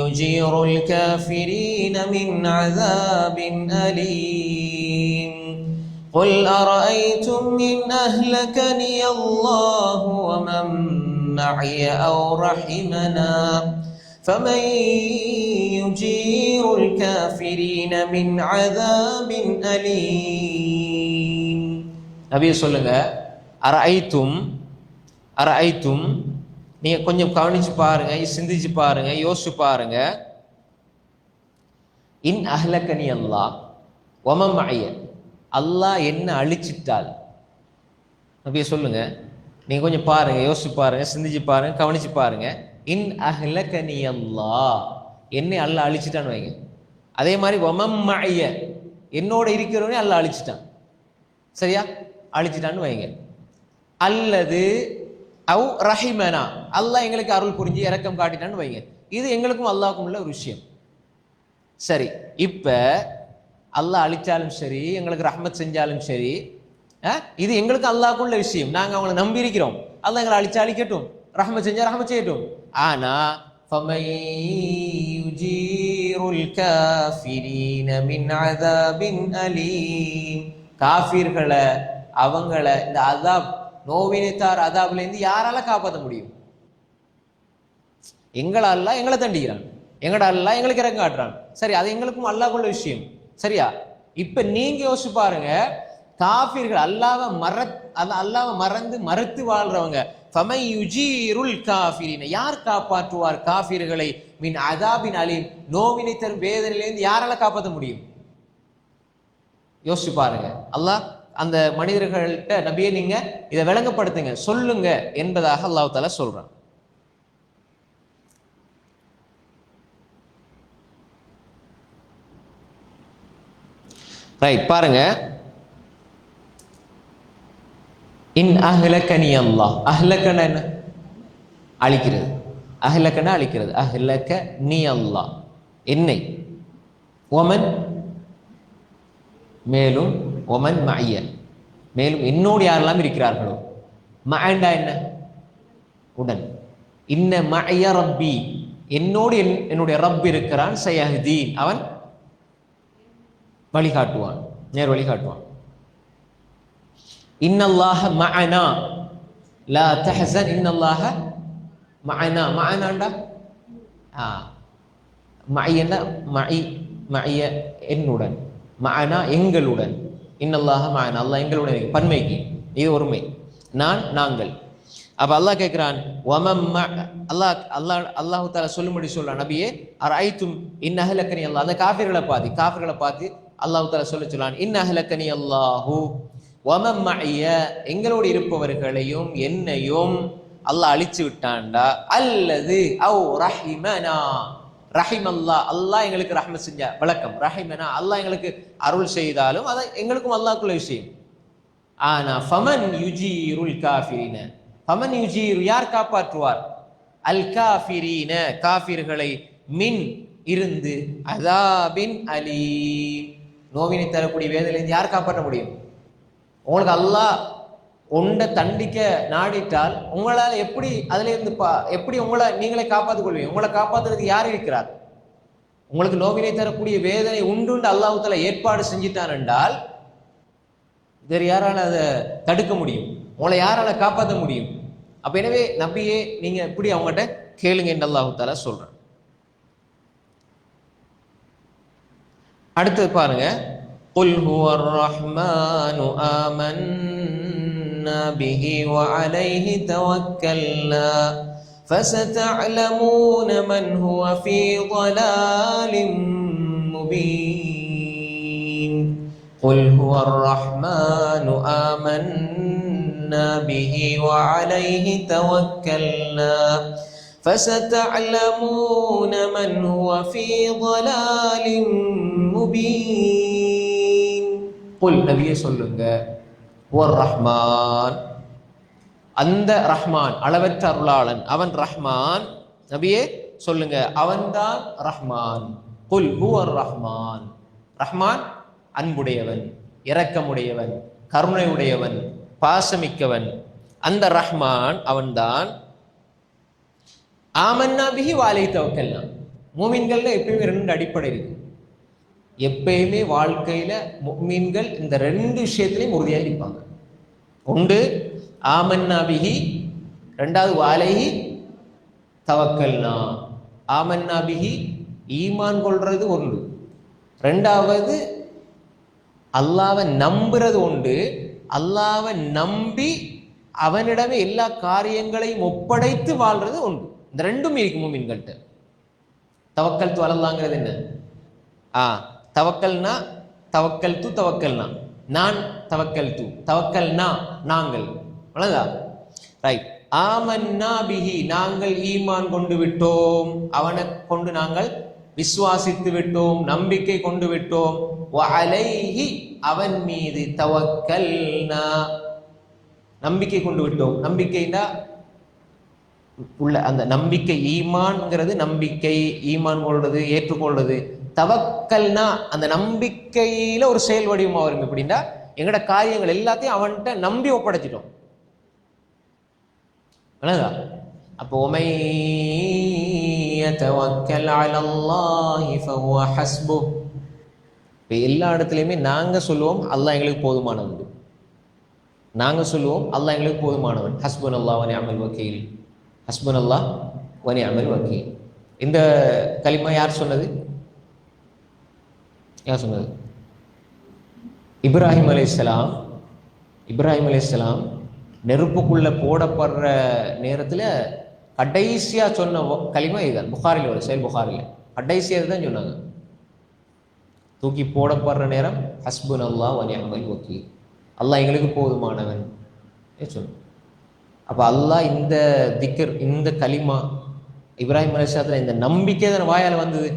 يجير الكافرين من عذاب أليم. قل أرأيتم إن أهلكني الله ومن معي أو رحمنا فمن يجير الكافرين من عذاب أليم. நபியே சொல்லுங்க, அரஐத்தும் நீங்க கொஞ்சம் கவனிச்சு பாருங்க, சிந்திச்சு பாருங்க, யோசிச்சு பாருங்க. இன் அஹ்லகனி அல்லாஹ் வமன் மஅய, அல்லாஹ் என்ன அழிச்சிட்டால். நபியே சொல்லுங்க, நீங்க கொஞ்சம் பாருங்க, யோசிச்சு பாருங்க, சிந்திச்சு பாருங்க, கவனிச்சு பாருங்க. இன் அஹ்லகனி அல்லாஹ், என்னை அல்லாஹ் அழிச்சிட்டான்னு வைங்க. அதே மாதிரி வமன் மஅய, என்னோட இருக்கிறவனே அல்லாஹ் அழிச்சிட்டான். சரியா? அழிச்சிட்டான்னு வைங்க. அல்லது அவ் ரஹிமனா, அல்லாஹ் எங்களுக்கு அருள் புரிஞ்சு இரக்கம் காட்டிட்டான்னு வைங்க. இது எங்களுக்கும் அல்லாஹ்வுக்கும் உள்ள ஒரு விஷயம். சரி, இப்ப அல்லாஹ் அழிச்சாலும் சரி, எங்களுக்கு ரஹ்மத் செஞ்சாலும் சரி, இது எங்களுக்கு அல்லாஹ்வுக்கும் உள்ள விஷயம். நாங்க அவங்களை நம்பி இருக்கிறோம். அல்லாஹ் எங்களை அழிச்சா அழிக்கட்டும், ரஹ்மத் செஞ்சா ரஹ்மத் செய்யட்டும். ஆனா فَمَن يُجِيرُ الْكَافِرِينَ مِنْ عَذَابٍ أَلِيمٍ. காஃபிர்களை, அவங்கள இந்த அதாப், நோவினைத்தார் அதாப்ல இருந்து யாரால காப்பாற்ற முடியும்? எங்களை அல்லாஹ் எங்களை தண்டிக்கிறான், எங்கட அல்லாஹ் எங்களுக்கு இறங்க காட்டுறான். சரி, அது எங்களுக்கும் அல்லாஹ்வுள்ள விஷயம். சரியா? இப்ப நீங்க யோசிச்சு பாருங்க, காஃபிர்கள் அல்லாஹ்வை மறந்து மறுத்து வாழ்றவங்க, ஃபமை யுஜீருல் காஃபிரீன, யார் காப்பாற்றுவார் காஃபிர்களை மின் அதாபின் அலீம், நோவினை தரும் வேதனையிலிருந்து யாரால காப்பாற்ற முடியும்? யோசிச்சு பாருங்க. அல்லாஹ் அந்த மனிதர்கள்ட்ட, நபியே நீங்க இதை விளங்கப்படுத்துங்க, சொல்லுங்க என்பதாக அல்லாஹ் தஆலா சொல்றான். ரைட், பாருங்க. இன் அஹ்லகனி அல்லாஹ், அஹ்லகனா என்ன? அழிக்கிறது. அஹ்லகனா அழிக்கிறது. அஹ்லக நீ அல்லாஹ், என்னை. ஒமன், மேலும் ஒமன் மஅய, மேலும் என்னோடு யாரெல்லாம் இருக்கிறார்களோ. மஅண்டா என்ன? உடன். இன்ன மஅய ரப்பி, என்னோடு என்னுடைய ரப் இருக்கிறான். சயஹ்தீன், அவன் வழிகாட்டுவான், நேர் வழிகாட்டுவான். இன்னல்லாஹ மஅனா லா தஹஸன், இன்னல்லாஹ மஅனா. மஅனாண்டா மஅயனா, மஅய என்னுடன், மஅனா எங்களுடன். இன்னல்லாஹ மஅனா, அல்லாஹ் எங்களுடன், பன்மைக்கு இது ஒருமை, நான் நாங்கள். அப்ப அல்லாஹ் கேட்கிறான், அல்லாஹ் தஆலா சொல்லும்படி சொல்றான், நபியே அரஐத்தும் இன் அஹ்லகனி அல்லாஹ், அந்த காஃபிர்களை பார்த்து அல்லாஹ் தஆலா சொல்றான், இன் அஹ்லகனி அல்லாஹு வமன் மஅய, எங்களோடு இருப்பவர்களையும் என்னையும் அல்லாஹ் அழிச்சு விட்டான்டா. அல்லது அவ் ரஹிமனா, ரஹிமல்லாஹ், அல்லாஹ் எங்களுக்கு ரஹ்மத் செஞ்சா, வழக்கம் ரஹிமனா, அல்லாஹ் எங்களுக்கு அருள் செய்தாலும் அது எங்களுக்கும் அல்லாஹ்க்குள்ள விஷயம். ஆனா ஃபமன் யுஜீருல் காஃபிரீன, ஃபமன் யுஜீரு, யார் காப்பாற்றுவார்? அல் காஃபிரீன, காஃபிர்களை, மின் இருந்து, அதாபின் அலீம், நோவினை தரக்கூடிய வேதனையிலிருந்து யார் காப்பாற்ற முடியும்? உங்களுக்கு அல்லாஹ் ஒன்றை தண்டிக்க நாடிட்டால் உங்களால் எப்படி அதுல இருந்து எப்படி உங்களை நீங்களே காப்பாற்றிக் கொள்வீங்க? உங்களை காப்பாற்றுறதுக்கு யார் இருக்கிறார்? உங்களுக்கு நோவினை தரக்கூடிய வேதனை உண்டு அல்லாஹ் தஆலா ஏற்பாடு செஞ்சிட்டான் என்றால் வேறு யாரால அதை தடுக்க முடியும்? உங்களை யாரால காப்பாற்ற முடியும்? அப்ப எனவே நபியே நீங்க எப்படி அவங்ககிட்ட கேளுங்க என்று அல்லாஹ் தஆலா சொல்றான். அடுத்து பாருங்க, குல் ஹுவர் ரஹ்மானு ஆமன்னா பிஹி வ அலைஹி தவக்கல்னா فستعلمون من هو في ضلال مبين قل هو الرحمن آمنا به وعليه توكلنا فستعلمون من هو في ضلال مبين قل نبي சொல்லுங்க هو الرحمن அந்த ரஹ்மான் அளவற்ற அருளாளன் அவன் ரஹ்மான். நபியே சொல்லுங்க அவன்தான் ரஹ்மான். குல் ஹுவர் ரஹ்மான். ரஹ்மான் அன்புடையவன், இரக்கமுடையவன், கருணையுடையவன், பாசமிக்கவன். அந்த ரஹ்மான் அவன்தான். ஆமன்னா பிஹி வாலை தவக்கல்னா. மூமின்கள்ல எப்பயுமே ரெண்டு அடிப்படை இருக்கு. எப்பயுமே வாழ்க்கையில மூமின்கள் இந்த ரெண்டு விஷயத்திலையும் உறுதியாக இருப்பாங்க. ஒன்று ஆமன்னா பிஹி, ரெண்டாவது வாலைஹி தவக்கல்னா. ஆமன்னா பிஹி ஈமான் கொள்றது ஒன்று, ரெண்டாவது அல்லாஹ்வை நம்புறது ஒன்று. அல்லாஹ்வை நம்பி அவனிடமே எல்லா காரியங்களையும் ஒப்படைத்து வாழ்றது ஒன்று. இந்த ரெண்டும் இருக்கு மூமின்கள்ட்ட. தவக்கல் து அலல்லாங்கிறது என்ன? தவக்கல்னா தவக்கல் து தவக்கல்னா நான் தவக்கல் து தவக்கல்னா நாங்கள் அவ்வளவுதா ரைட். ஆமன்னா பிஹி நாங்கள் ஈமான் கொண்டு விட்டோம், அவனை கொண்டு நாங்கள் விசுவாசித்து விட்டோம், நம்பிக்கை கொண்டு விட்டோம். வஅலைஹி அவன் மீது தவக்கல்னா நம்பிக்கை கொண்டு விட்டோம். நம்பிக்கைனா உள்ள அந்த நம்பிக்கை ஈமான்ங்கிறது நம்பிக்கை, ஈமான் கொள்றது, ஏற்றுக்கொள்றது. தவக்கல்னா அந்த நம்பிக்கையில ஒரு செயல் வடிவமா வரும். எப்படின்னா எங்கட காரியங்கள் எல்லாத்தையும் அவன்கிட்ட நம்பி ஒப்படைச்சிட்டோம். அப்போ எல்லா இடத்துலையுமே நாங்க சொல்லுவோம் அல்லாஹ் எங்களுக்கு போதுமானவன். நாங்க சொல்லுவோம் அல்லாஹ் எங்களுக்கு போதுமானவன். ஹஸ்புனல்லாஹ் வ நிஅமல் வக்கீல், ஹஸ்புனல்லாஹ் வ நிஅமல் வக்கீல். இந்த கலிமா யார் சொன்னது? யார் சொன்னது? இப்ராஹிம் அலைஹிஸ்ஸலாம். இப்ராஹிம் அலைஹிஸ்ஸலாம் நெருப்புக்குள்ள போடப்படுற நேரத்தில் கடைசியா சொன்ன கலிமா இதுதான். புகாரில் வரும், செயல் புகாரில் கடைசியா தான் சொன்னாங்க. தூக்கி போடப்படுற நேரம் ஹஸ்புனல்லாஹ் வ நிஅமல் வக்கீல், அல்லாஹ் எங்களுக்கு போதுமானவன் சொன்ன. அப்ப அல்லாஹ் இந்த திக்ர், இந்த கலிமா இப்ராஹிம் அலைஹிஸ்ஸலாத்துல இந்த நம்பிக்கை தான் வாயால் வந்தது.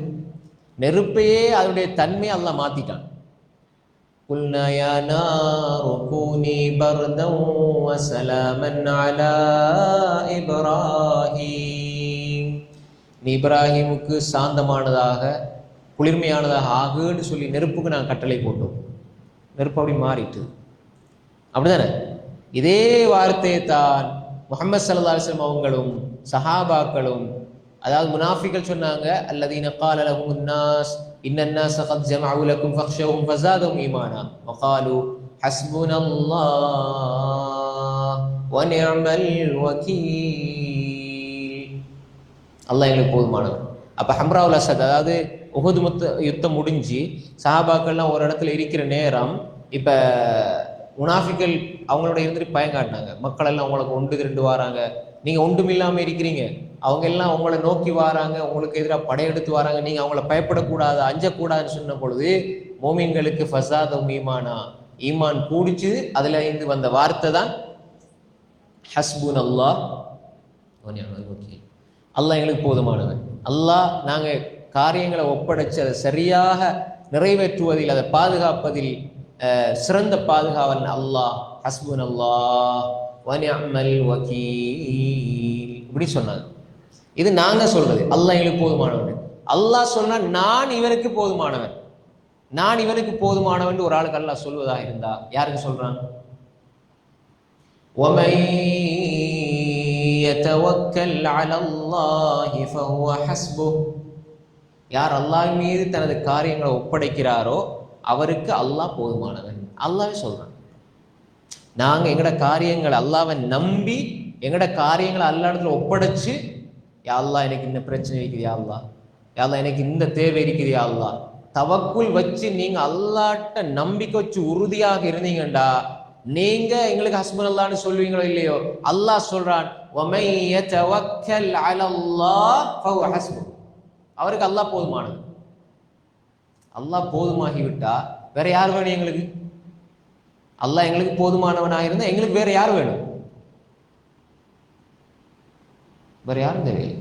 நெருப்பையே அதனுடைய தன்மையை அல்லாஹ் மாத்திட்டான். குல்னா யா நாரு கூனி பர்தன் வ ஸலாமன் அலா இப்ராஹீம். நீ இப்ராஹிமுக்கு சாந்தமானதாக குளிர்மையானதாக ஆகுன்னு சொல்லி நெருப்புக்கு நான் கட்டளை போட்டோம். நெருப்பு அப்படி மாறிட்டு அப்படிதானே? இதே வார்த்தையை தான் முஹம்மது ஸல்லல்லாஹு அலைஹி வஸல்லம் அவங்களும் சஹாபாக்களும், அதாவது முனாஃபிகள் சொன்னாங்க, அல்லதீன கால லஹுமுன் நாஸ் இன்னன் நாஸ கத் ஜமஅு லக்கும் ஃபக்ஷவுஹும் ஃபஸாதஹும் ஈமானா வ காலு ஹஸ்புனல்லாஹ் வ நிஅமல் வக்கீல். அல்லாஹ் எங்களுக்கு போதுமானவன். அப்ப ஹம்ராவுல் அஸத், அதாவது உஹது யுத்தம் முடிஞ்சு சஹாபாக்கள்லாம் ஒரு இடத்துல இருக்கிற நேரம், இப்ப முனாஃபிகள் அவங்களோட இருந்துட்டு பயங்காட்டினாங்க. மக்கள் எல்லாம் உங்களுக்கு ஒன்று திரண்டு வராங்க, நீங்க ஒன்றும் இல்லாம இருக்கிறீங்க, அவங்க எல்லாம் உங்களை நோக்கி வராங்க, உங்களுக்கு எதிராக படையெடுத்து வராங்க, நீங்க அவங்கள பயப்படக்கூடாது, அஞ்சக்கூடாதுன்னு சொன்ன பொழுது மோமின்களுக்கு ஃபஸாதும் ஈமானா, ஈமான் கூடிச்சு. அதுல இருந்து வந்த வார்த்தை தான் ஹஸ்புனல்லாஹ் வ நிஅமல் வக்கீல். அல்லாஹ் எங்களுக்கு போதுமானவன். அல்லாஹ் நாங்க காரியங்களை ஒப்படைச்சு அதை சரியாக நிறைவேற்றுவதில், அதை பாதுகாப்பதில் சிறந்த பாதுகாவலன் அல்லாஹ். ஹஸ்புனல்லாஹ் வ நிஅமல் வக்கீல் இப்படி சொன்னாங்க. இது நாங்க சொல்றது. அல்லாஹ் எங்களுக்கு போதுமானவன். அல்லாஹ் சொன்னா நான் இவனுக்கு போதுமானவன், நான் இவனுக்கு போதுமானவன் ஒரு ஆளுக்கு அல்லாஹ் சொல்வதாக இருந்தா யாருக்கு சொல்றான்? وَمَن يَتَوَكَّلْ عَلَى اللَّهِ فَهُوَ حَسْبُهُ. யார் அல்லாஹ் மீது தனது காரியங்களை ஒப்படைக்கிறாரோ அவருக்கு அல்லாஹ் போதுமானவன். அல்லாஹ்வே சொல்றான், நாங்க எங்கட காரியங்களை அல்லாஹ்வை நம்பி எங்கட காரியங்களை அல்லாஹ் இடத்துல ஒப்படைச்சு, யா அல்லாஹ் எனக்கு இந்த பிரச்சனை இருக்குது, யா அல்லாஹ் எனக்கு இந்த தேவை இருக்குது, யா அல்லாஹ் தவக்குல் வச்சு நீங்க அல்லாஹ்ட்ட நம்பிக்கை வச்சு உறுதியாக இருந்தீங்கண்டா நீங்க எங்களுக்கு ஹஸ்பன் அல்லாஹ்னு சொல்லுவீங்களோ இல்லையோ, அல்லாஹ் சொல்றான் وَمَن يَتَوَكَّلْ عَلَى اللَّهِ فَهُوَ حَسْبُهُ. அவருக்கு அல்லாஹ் போதுமானது. அல்லாஹ் போதுமாகிவிட்டா வேற யார் வேணும் எங்களுக்கு? அல்லாஹ் எங்களுக்கு போதுமானவனாக இருந்தா எங்களுக்கு வேற யார் வேணும்? வேற யாரும் தேவையில்லை.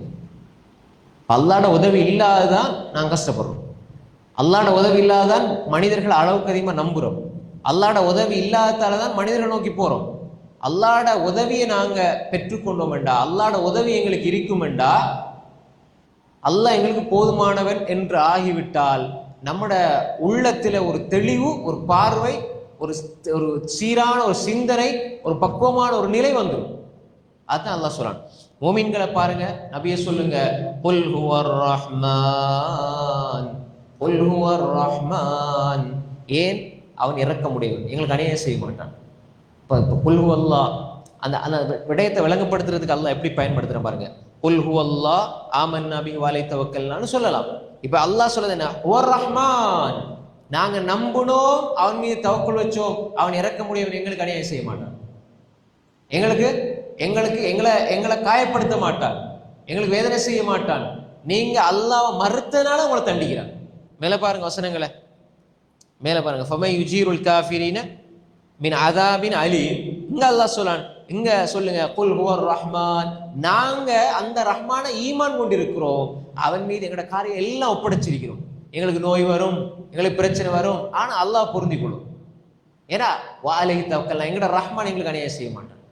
அல்லாஹ்வோட உதவி இல்லாததான் நாங்க கஷ்டப்படுறோம். அல்லாஹ்வோட உதவி இல்லாதான் மனிதர்கள் அளவுக்கு அதிகமா நம்புறோம். அல்லாஹ்வோட உதவி இல்லாததால தான் மனிதர்களை நோக்கி போறோம். அல்லாஹ்வோட உதவியை நாங்க பெற்றுக்கொண்டோம் என்றா, அல்லாஹ்வோட உதவி எங்களுக்கு இருக்கும் என்றா, அல்லாஹ் எங்களுக்கு போதுமானவன் என்று ஆகிவிட்டால் நம்மட உள்ளத்துல ஒரு தெளிவு, ஒரு பார்வை, ஒரு சீரான ஒரு சிந்தனை, ஒரு பக்குவமான ஒரு நிலை வந்துடும். அதுதான் அல்லாஹ் சொல்றான். மோமின்களை பாருங்க, நபியை சொல்லுங்க, குல் ஹுவர் ரஹ்மான், குல் ஹுவர் ரஹ்மான். ஏன்? அவன் இறக்க முடியும், எங்களுக்கு அநியாயம் செய்ய மாட்டான். இப்போ குல் ஹுவல்லாஹ் அந்த அந்த விடயத்தை விளங்கப்படுத்துறதுக்கு அல்லாஹ் எப்படி பயன்படுத்துறேன் பாருங்க. குல் ஹுவல்லாஹ் ஆமன்னா பிஹி வ அலைஹி தவக்கல்னான்னு சொல்லலாம். இப்போ அல்லாஹ் சொல்றது என்ன? ஹுவர் ரஹ்மான், நாங்க நம்புனோம், அவன் மீது தவக்குல் வச்சோம், அவன் இறக்க முடியும், எங்களுக்கு அநியாயம் செய்ய மாட்டான், எங்களுக்கு எங்களுக்கு எங்களை காயப்படுத்த மாட்டான், எங்களுக்கு வேதனை செய்ய மாட்டான். நீங்க அல்லாஹ்வை மறுத்தனால உங்களை தண்டிக்கிறான். மேல பாருங்க வசனங்களை, மேல பாருங்க. ஃபமை யுஜீருல் காஃபிரீன மின் அதாபின் அலீம். இங்க அல்லாஹ் சொல்லான், இங்க சொல்லுங்க குல் ஹுவர் ரஹ்மான், நாங்க அந்த ரஹ்மான ஈமான் கொண்டிருக்கிறோம், அவன் மீது எங்களோட காரியம் எல்லாம் ஒப்படைச்சிருக்கிறோம். எங்களுக்கு நோய் வரும், எங்களுக்கு பிரச்சனை வரும், ஆனா அல்லாஹ் பொருந்தி கொள்ளும். ஏன்னா வ அலைஹி தவக்கல்னா, எங்களோட ரஹ்மான் எங்களுக்கு அநியாயம் செய்ய மாட்டான்,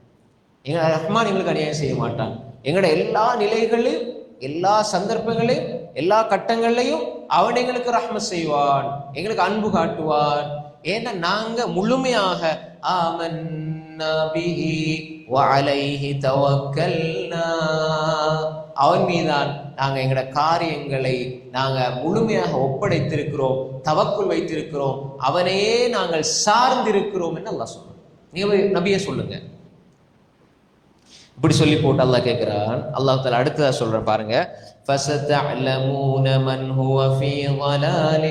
எங்களோட ரஹ்மான் எங்களுக்கு அநியாயம் செய்ய மாட்டான். எங்களோட எல்லா நிலைகளையும், எல்லா சந்தர்ப்பங்களையும், எல்லா கட்டங்கள்லையும் அவன் எங்களுக்கு ரஹ்மத் செய்வான், எங்களுக்கு அன்பு காட்டுவான். ஏன்னா நாங்க முழுமையாக ஆமன்னா பிஹி வ அலைஹி தவக்கல்னா, அவன் மீதான் நாங்க எங்களோட காரியங்களை நாங்க முழுமையாக ஒப்படைத்திருக்கிறோம், தவக்குல் வைத்திருக்கிறோம், அவனையே நாங்கள் சார்ந்திருக்கிறோம் என்று அல்லாஹ் சொல்றோம். நீங்க நபியே சொல்லுங்க. இப்படி சொல்லி போட்டு அல்லாஹ் கேட்கிறான். அல்லாஹ் தஆலா அடுத்ததா சொல்றான் பாருங்க. فَسَتَعْلَمُونَ مَنْ هُوَ فِي ضَلَالٍ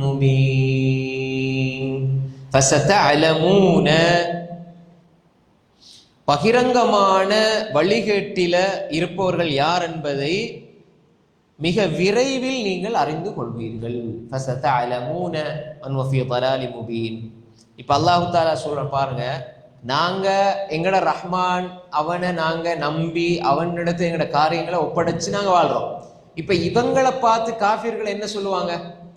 مُبِينٍ. فَسَتَعْلَمُونَ, பகிரங்கமான வழிகேட்டில இருப்பவர்கள் யார் என்பதை மிக விரைவில் நீங்கள் அறிந்து கொள்வீர்கள். فَسَتَعْلَمُونَ مَنْ هُوَ فِي ضَلَالٍ مُبِينٍ. இப்ப அல்லாஹ் தஆலா சொல்ற பாருங்க, நாங்க எங்கட ரஹ்மான் அவனை நாங்க நம்பி அவனிடத்து எங்கட காரியங்களை ஒப்படைச்சு நாங்க வாழ்றோம். இப்ப இவங்களை பார்த்து காஃபிர்கள் என்ன சொல்லுவாங்க?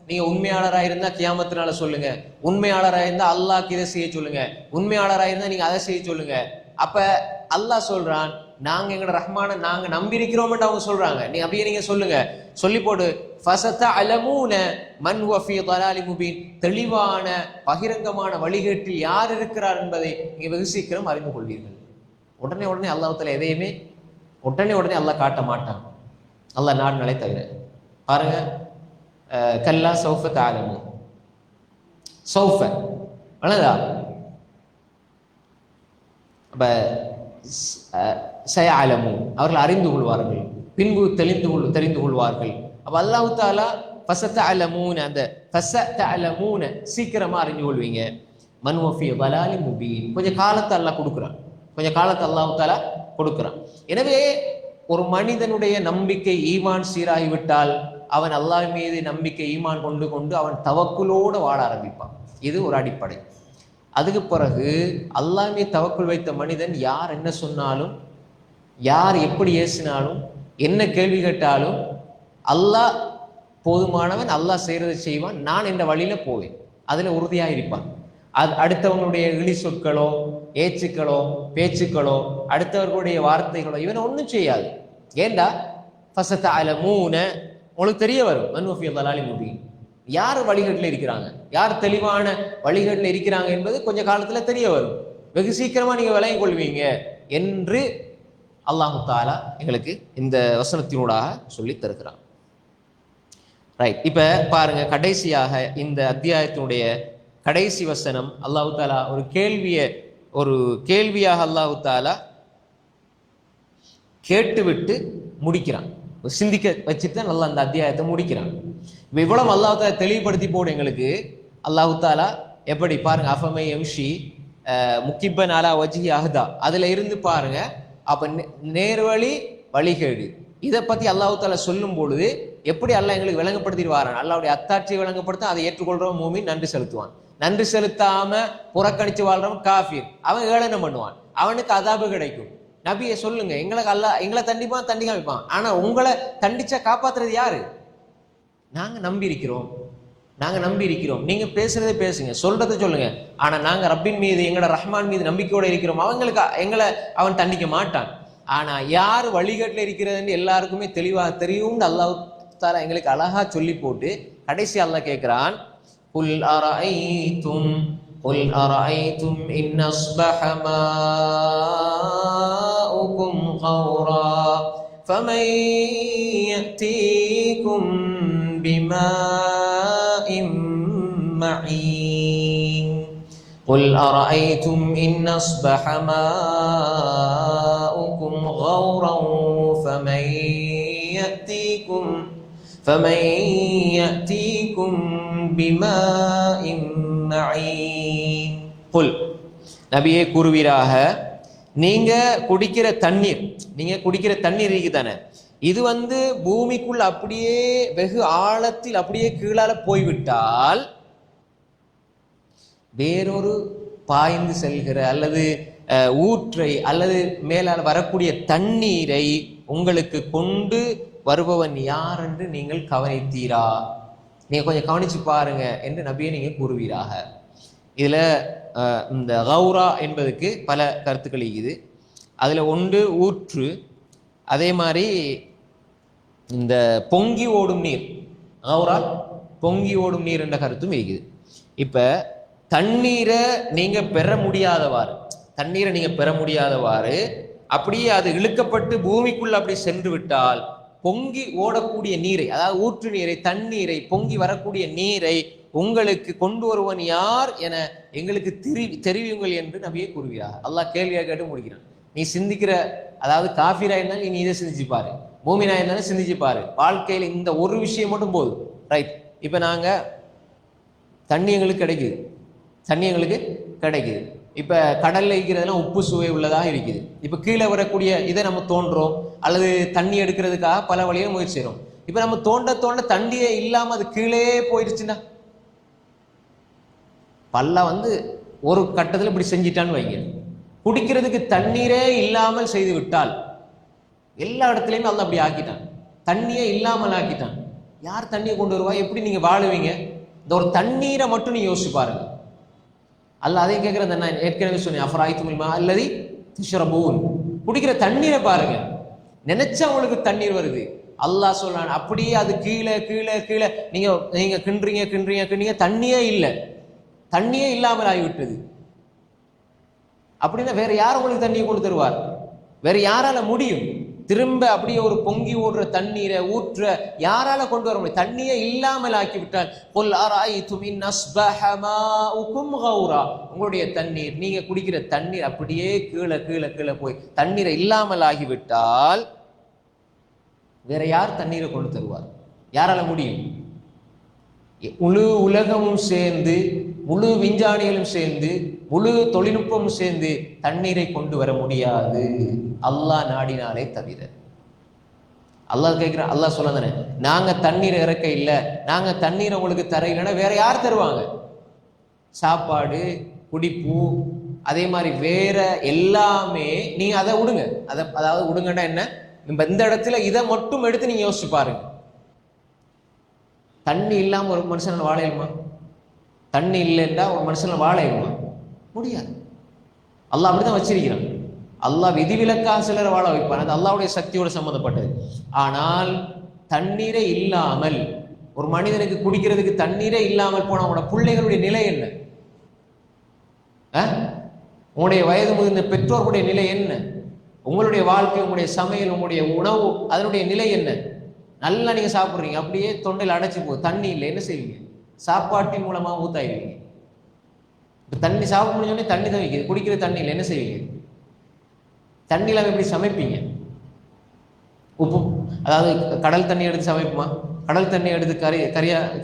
நீங்க உண்மையாளராக இருந்தா கியாமத்தினால சொல்லுங்க, உண்மையாளராக இருந்தா அல்லாஹ்க்கு இதை செய்ய சொல்லுங்க, உண்மையாளராக இருந்தா நீங்க அதை செய்ய சொல்லுங்க. அப்ப அல்லாஹ் சொல்றான், நாங்க எங்கட ரஹ்மான நாங்க நம்பி இருக்கிறோம் அவங்க சொல்றாங்க. நீங்க அப்படியே நீங்க சொல்லுங்க, சொல்லி போடு. ஃபஸதஅலமூன மன் ஹுவ ஃபீ ضلال முபீன், தெளிவான பகிரங்கமான வழிகேட்டில் யார் இருக்கிறார் என்பதை நீங்க வெகு சீக்கிரம் அறிந்து கொள்வீர்கள். உடனே அல்லாஹ் தஆலா எதையுமே உடனே அல்லாஹ் காட்ட மாட்டான், அல்லாஹ் நாடினாலே தவிர. பாருங்க, கல்லா சௌஃப தஅலமூன், சௌஃப அவ்வளவுதா. அப்ப சயஅலமூன், அவர்கள் அறிந்து கொள்வார்கள், பின்பு தெரிந்து கொள்வார்கள். அப்ப அல்லாஹ் தஆலா ஃபஸதஅலமூன, அந்த ஃபஸதஅலமூன சீக்கிரமா அறிந்து கொள்வீங்க. மன் ஹுவ ஃபீ ضلال முபீன், கொஞ்சம் காலத்தை அல்லாஹ் கொடுக்குறான், கொஞ்சம் காலத்தை அல்லாஹ் தஆலா கொடுக்குறான். எனவே ஒரு மனிதனுடைய நம்பிக்கை ஈமான் சீராகிவிட்டால் அவன் அல்லாஹ் மீது நம்பிக்கை ஈமான் கொண்டு அவன் தவக்குலோடு வாழ ஆரம்பிப்பான். இது ஒரு அடிப்படை. அதுக்கு பிறகு அல்லாஹ் மீது தவக்குல் வைத்த மனிதன் யார் என்ன சொன்னாலும், யார் எப்படி ஏசினாலும், என்ன கேள்வி கேட்டாலும் அல்லாஹ் போதுமானவன், அல்லாஹ் செய்யறதை செய்வான், நான் என்ற வழியில போவேன், அதுல உறுதியாக இருப்பான். அது அடுத்தவனுடைய இழி சொற்களோ ஏச்சுக்களோ பேச்சுக்களோ அடுத்தவர்களுடைய வார்த்தைகளோ இவனை ஒன்றும் செய்யாது. ஏண்டா ஃபஸதஅலமூன, உங்களுக்கு தெரிய வரும் மன் ஹுவ ஃபீ ضلال முபீன், யார் வழிகட்டில் இருக்கிறாங்க, யார் தெளிவான வழிகட்டில் இருக்கிறாங்க என்பது கொஞ்ச காலத்துல தெரிய வரும். வெகு சீக்கிரமா நீங்க விளங்கிக் கொள்வீங்க என்று அல்லாஹு தாலா எங்களுக்கு இந்த வசனத்தினூடாக சொல்லி தருகிறான். ரைட். இப்ப பாருங்க, கடைசியாக இந்த அத்தியாயத்தினுடைய கடைசி வசனம் அல்லாஹு தாலா ஒரு கேள்வியாக அல்லாஹு தாலா கேட்டுவிட்டு முடிக்கிறான். சிந்திக்க வச்சுட்டு தான் நல்லா அந்த அத்தியாயத்தை முடிக்கிறான். இவ்வளவு அல்லாஹு தாலா தெளிவுபடுத்தி போடு எங்களுக்கு. அல்லாஹு தாலா எப்படி பாருங்க, அஃபமை எம்ஷி முக்கிப்பன் அலா வஜ்ஹி அஹ்தா, அதுல இருந்து பாருங்க. அப்ப நேர்வழி வழிகேடு இதை பத்தி அல்லாஹு தாலா சொல்லும் பொழுது எப்படி அல்லாஹ் எங்களுக்கு விளங்கப்படுத்திட்டு வாரான். அல்லாஹ்வுடைய அத்தாட்சியை விளங்கப்படுத்த அதை ஏற்றுக்கொள்றவன் மூமின் நன்றி செலுத்துவான். நன்றி செலுத்தாம புறக்கணிச்சு வாழ்றவன் காஃபிர், அவன் ஏளனம் பண்ணுவான், அவனுக்கு அதாபு கிடைக்கும். நபியை சொல்லுங்க, எங்களை தண்டிக்க வைப்பான். ஆனா உங்களை தண்டிச்சா காப்பாத்துறது யாரு? நாங்க நம்பி இருக்கிறோம். நீங்க பேசுறதே பேசுங்க, சொல்றதை சொல்லுங்க. ஆனா நாங்க ரப்பின் மீது, எங்களோட ரஹ்மான் மீது நம்பிக்கையோட இருக்கிறோம். எங்களை அவன் தண்டிக்க மாட்டான். ஆனா யார் வழிகாட்டுல இருக்கிறதுன்னு எல்லாருக்குமே தெளிவாக தெரியும். அல்லாஹ் தாலா எங்களுக்கு அழகா சொல்லி போட்டு கடைசி அல்லாஹ் கேட்கிறான், குல் அரஐத்தும் இன் அஸ்பஹ மாஉகும் கௌரா ஃபமன் யஅதீகும் பிமாஇன் மஈன். قل أرأيتم إن أصبح ماؤكم غورا فمن يأتيكم بماء معين. قل நபியே கூறுவீராக, நீங்க குடிக்கிற தண்ணீர் இருக்குதானே, இது பூமிக்குள் அப்படியே வெகு ஆழத்தில் அப்படியே கீழால போய்விட்டால் வேறொரு பாய்ந்து செல்கிற அல்லது ஊற்றை அல்லது மேலால் வரக்கூடிய தண்ணீரை உங்களுக்கு கொண்டு வருபவன் யார் என்று நீங்கள் கவனித்தீரா? நீங்க கொஞ்சம் கவனிச்சு பாருங்க என்று நபியை நீங்க கூறுவீராக. இதுல இந்த கௌரா என்பதுக்கு பல கருத்துக்கள் இருக்குது. அதுல ஒன்று ஊற்று, அதே மாதிரி இந்த பொங்கி ஓடும் நீர். கௌரா பொங்கி ஓடும் நீர் என்ற கருத்தும் இருக்குது. இப்ப தண்ணீரை நீங்க பெற முடியாதவாறு அப்படியே அது இழுக்கப்பட்டு பூமிக்குள்ள அப்படி சென்று விட்டால் பொங்கி ஓடக்கூடிய நீரை, அதாவது ஊற்று நீரை, தண்ணீரை, பொங்கி வரக்கூடிய நீரை உங்களுக்கு கொண்டு வருவன் யார் என எங்களுக்கு தெரிவியுங்கள் என்று நபியை கூறுகிறார். அல்லாஹ் கேள்வியாக கேட்டு முடிக்கிறான். நீ சிந்திக்கிற, அதாவது காஃபிரா இருந்தாலும் நீ இதை சிந்திச்சு பாரு, மூமினா இருந்தாலும் சிந்திச்சு பாரு. வாழ்க்கையில இந்த ஒரு விஷயம் மட்டும் போதும். ரைட். இப்ப நாங்க தண்ணி எங்களுக்கு கிடைக்குது. இப்ப கடல்ல இருக்கிறதெல்லாம் உப்பு சுவை உள்ளதாக இருக்குது. இப்ப கீழே வரக்கூடிய இதை நம்ம தோன்றோம் அல்லது தண்ணி எடுக்கிறதுக்காக பல வழியை முயற்சி செய்யறோம். இப்ப நம்ம தோண்ட தண்ணியே இல்லாம அது கீழே போயிடுச்சுன்னா, பல்ல ஒரு கட்டத்துல இப்படி செஞ்சிட்டான்னு வைங்க, குடிக்கிறதுக்கு தண்ணீரே இல்லாமல் செய்து விட்டால், எல்லா இடத்துலயுமே அல்ல அப்படி ஆக்கிட்டான், தண்ணியே இல்லாமல் ஆக்கிட்டான். யார் தண்ணியை கொண்டு வருவா? எப்படி நீங்க வாழுவீங்க? இந்த ஒரு தண்ணீரை மட்டும் நீங்க யோசிச்சு பாருங்க. அல்ல அதையும் கேட்கறது, நான் ஏற்கனவே சொன்னேன், அஃபராய்த்துல் மா அல்லதி தஷ்ரபூன், குடிக்கிற தண்ணீரை பாருங்க. நினைச்சா உங்களுக்கு தண்ணீர் வருது. அல்லாஹ் சொல்றான் அப்படியே அது கீழே நீங்க கிண்டுறீங்க, தண்ணியே இல்லாமல் ஆகிவிட்டது. அப்படின்னா வேற யார் உங்களுக்கு தண்ணியை கொண்டு தருவார்? வேற யாரால முடியும்? திரும்ப அப்படியே ஒரு பொங்கி ஓடுற தண்ணீரை ஊற்ற யாரால கொண்டு வர முடியும்? தண்ணியை இல்லாமல் ஆக்கிவிட்டால், குல் அரஐதும் இன் அஸ்பஹ மாஉகும் கௌரா, உங்களுடைய தண்ணீர், நீங்க குடிக்கிற தண்ணீர் அப்படியே கீழே போய் தண்ணீரை இல்லாமல் ஆகிவிட்டால் வேற யார் தண்ணீரை கொண்டு தருவார்? யாரால முடியும்? முழு உலகமும் சேர்ந்து, முழு விஞ்ஞானிகளும் சேர்ந்து, முழு தொழில்நுட்பமும் சேர்ந்து தண்ணீரை கொண்டு வர முடியாது, அல்லாஹ் நாடினாலே தவிர. அல்லாஹ் கேட்கிறான், அல்லாஹ் சொல்லதானே, நாங்க தண்ணீரை இறக்க இல்லை, நாங்க தண்ணீரை உங்களுக்கு தர இல்லைன்னா வேற யார் தருவாங்க? சாப்பாடு, குடிப்பு, அதே மாதிரி வேற எல்லாமே நீங்க அதை விடுங்க. அதாவது விடுங்கன்னா என்ன, இந்த இடத்துல இதை மட்டும் எடுத்து நீங்க யோசிச்சு பாருங்க. தண்ணி இல்லாம ஒரு மனுஷனால வாழையுமா? தண்ணி இல்லைன்னா ஒரு மனுஷனால வாழையுமா? முடியாது. அல்லாஹ் அப்படிதான் வச்சிருக்கிறான். அல்லாஹ் விதிவிலக்காக சிலரை வாழ வைப்பான், அது அல்லாஹ்வுடைய சக்தியோடு சம்பந்தப்பட்டது. ஆனால் தண்ணீரே இல்லாமல் ஒரு மனிதனுக்கு குடிக்கிறதுக்கு தண்ணீரே இல்லாமல் போன அவனோட பிள்ளைகளுடைய நிலை என்ன? உங்களுடைய வயது முதிர்ந்த பெற்றோர்களுடைய நிலை என்ன? உங்களுடைய வாழ்க்கை, உங்களுடைய சமையல், உங்களுடைய உணவு, அதனுடைய நிலை என்ன? நல்லா நீங்க சாப்பிட்றீங்க, அப்படியே தொண்டையில் அடைச்சி போகுது, தண்ணி இல்லை, என்ன செய்வீங்க? சாப்பாட்டின் மூலமா ஊத்தாயிருவீங்க. தண்ணி சாப்பிட முடிஞ்சோடனே தண்ணி தான் வைக்குது, குடிக்கிற தண்ணி இல்லை, என்ன செய்வீங்க? தண்ணி இல்லாமல் எப்படி சமைப்பீங்க? உப்பு, அதாவது கடல் தண்ணி எடுத்து சமைப்புமா? கடல் தண்ணி எடுத்து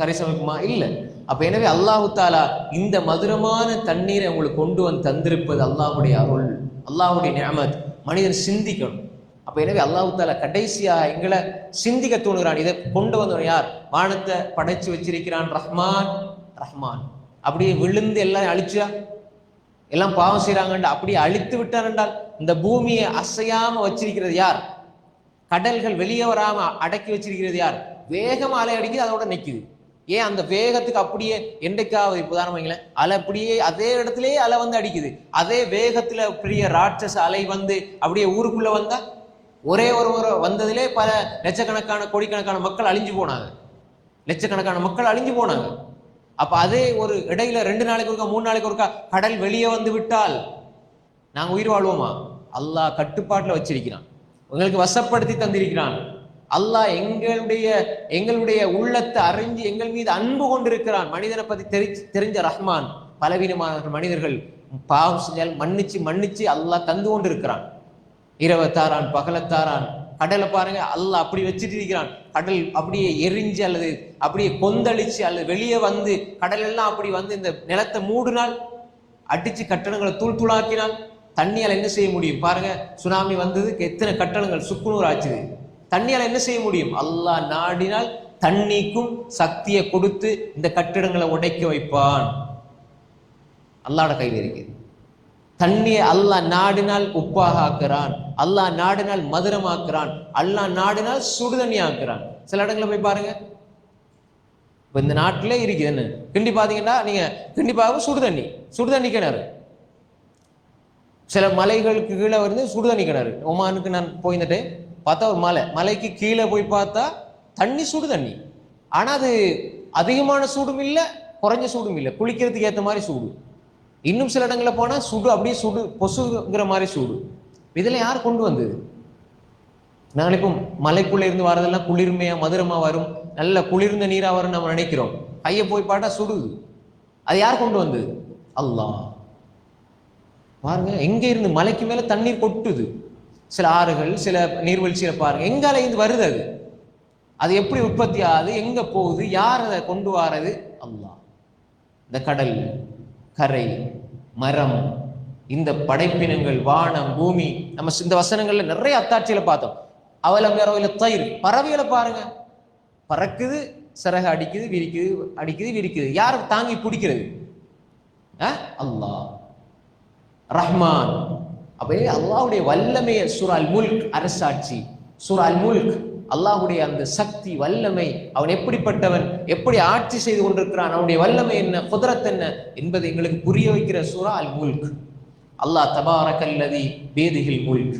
கறி சமைப்புமா? இல்லை. அப்ப எனவே அல்லாஹு தாலா இந்த மதுரமான தண்ணீரை உங்களுக்கு கொண்டு வந்து தந்திருப்பது அல்லாஹுடைய அருள், அல்லாஹுடைய நிஅமத். மனிதன் சிந்திக்கணும். அப்ப எனவே அல்லாஹு தாலா கடைசியா எங்களை சிந்திக்க தோணுகிறான். இதை கொண்டு வந்தவன் யார்? வானத்தை படைச்சு வச்சிருக்கிறான் ரஹ்மான். ரஹ்மான் அப்படியே விழுந்து எல்லாம் அழிச்சா, எல்லாம் பாவம் செய்யறாங்க, அப்படியே அழித்து விட்டார் என்றால் இந்த பூமியை அசையாம வச்சிருக்கிறது யார்? கடல்கள் வெளியே வராம அடக்கி வச்சிருக்கிறது யார்? வேகமா அலை அடிக்குது, அதோட நிக்குது. ஏன் அந்த வேகத்துக்கு அப்படியே என்றைக்காவது உதாரணம் அலை அப்படியே அதே இடத்துலயே அலை வந்து அடிக்குது, அதே வேகத்துல பெரிய ராட்சச அலை வந்து அப்படியே ஊருக்குள்ள வந்தா, ஒரே ஒரு முறை வந்ததிலே பல லட்சக்கணக்கான கோடிக்கணக்கான மக்கள் அழிஞ்சு போனாங்க, லட்சக்கணக்கான மக்கள் அழிஞ்சு போனாங்க. அப்ப அதே ஒரு இடையில 2 நாளைக்கு ஒருக்கா 3 நாளைக்கு ஒருக்கா கடல் வெளியே வந்து விட்டால் நாங்க உயிர் வாழ்வோமா? அல்லாஹ் கட்டுப்பாட்டுல வச்சிருக்கிறான், உங்களுக்கு வசப்படுத்தி தந்திருக்கிறான். அல்லாஹ் எங்களுடைய உள்ளத்தை அறிஞ்சு எங்கள் மீது அன்பு கொண்டிருக்கிறான். மனிதனை பத்தி தெரிஞ்ச ரஹ்மான். பலவீனமான மனிதர்கள் பாவம் செஞ்சால் மன்னிச்சு அல்லாஹ் தந்து கொண்டிருக்கிறான். இரவை தாரான், பகலை தாரான். கடலை பாருங்க, அல்லாஹ் அப்படி வச்சுட்டு இருக்கிறான். கடல் அப்படியே எரிஞ்சு அல்லது அப்படியே கொந்தளிச்சு அல்லது வெளியே வந்து கடல் எல்லாம் அப்படி வந்து இந்த நிலத்தை மூடினால், அடிச்சு கட்டடங்களை தூள் தூளாக்கினால் தண்ணியால் என்ன செய்ய முடியும்? பாருங்க, சுனாமி வந்ததுக்கு எத்தனை கட்டடங்கள் சுக்குநூறு ஆச்சுது. தண்ணியால் என்ன செய்ய முடியும்? அல்லாஹ் நாடினால் தண்ணிக்கும் சக்தியை கொடுத்து இந்த கட்டிடங்களை உடைக்க வைப்பான். அல்லாஹ்ட கையில் இருக்குது. தண்ணியை அல்லாஹ் நாடினால் உப்பாக ஆக்குறான், அல்லாஹ் நாடினால் மதுரமாக்குறான், அல்லாஹ் நாடினால் சுடுதண்ணி ஆக்குறான். சில இடங்களை போய் பாருங்க, இப்ப இந்த நாட்டிலே இருக்குது என்ன, கிண்டி பாத்தீங்கன்னா நீங்க கிண்டிப்பாக சுடுதண்ணி கிணறு. சில மலைகளுக்கு கீழே வந்து சுடுதண்ணி கிணறு. ஒமானுக்கு நான் போயிருந்துட்டு பார்த்தா ஒரு மலைக்கு கீழே போய் பார்த்தா தண்ணி சுடு தண்ணி. ஆனா அது அதிகமான சூடும் இல்லை, குறைஞ்ச சூடும் இல்லை, குளிக்கிறதுக்கு ஏற்ற மாதிரி சூடு. இன்னும் சில இடங்களில் போனா சுடு, அப்படியே சுடு, பொசுங்கிற மாதிரி சூடு. இதுல யார் கொண்டு வந்தது? நாங்கள் இப்போ மலைக்குள்ள இருந்து வரதெல்லாம் குளிர்மையா மதுரமா வரும், நல்ல குளிர்ந்த நீரா வரும் நம்ம நினைக்கிறோம். கையை போய் பார்த்தா சுடுது. அது யார் கொண்டு வந்தது? அல்லாஹ். பாருங்க, எங்க இருந்து மலைக்கு மேல தண்ணீர் கொட்டுது. சில ஆறுகள், சில நீர்வீழ்ச்சியில பாருங்க, எங்கால இருந்து வருது அது எப்படி உற்பத்தி ஆகுது, எங்க போகுது, யார் அதை கொண்டு வாரது? அல்லாஹ். இந்த கடல், கரை, மரம், இந்த படைப்பினங்கள், வானம், பூமி, நம்ம இந்த வசனங்கள்ல நிறைய அத்தாட்சியில பார்த்தோம். அவலம் யாரோல தயிர், பறவைகளை பாருங்க, பறக்குது, சிறகு அடிக்குது, விரிக்குது. யார் தாங்கி பிடிக்கிறது? அல்லாஹ் ரஹ்மான். அப்பே அல்லாஹ்வுடைய வல்லமைய சூரா அல் முல்க், அரசாட்சி சூரா அல் முல்க், அல்லாஹ்வுடைய அந்த சக்தி, வல்லமை, அவன் எப்படிப்பட்டவன், எப்படி ஆட்சி செய்து கொண்டிருக்கிறான், அவனுடைய வல்லமை என்ன, குத்ரத் என்ன என்பதை எங்களுக்கு புரிய வைக்கிற சூரா அல் முல்க். அல்லாஹ் தபாரக்கல்லதி பியதிஹில் முல்க்,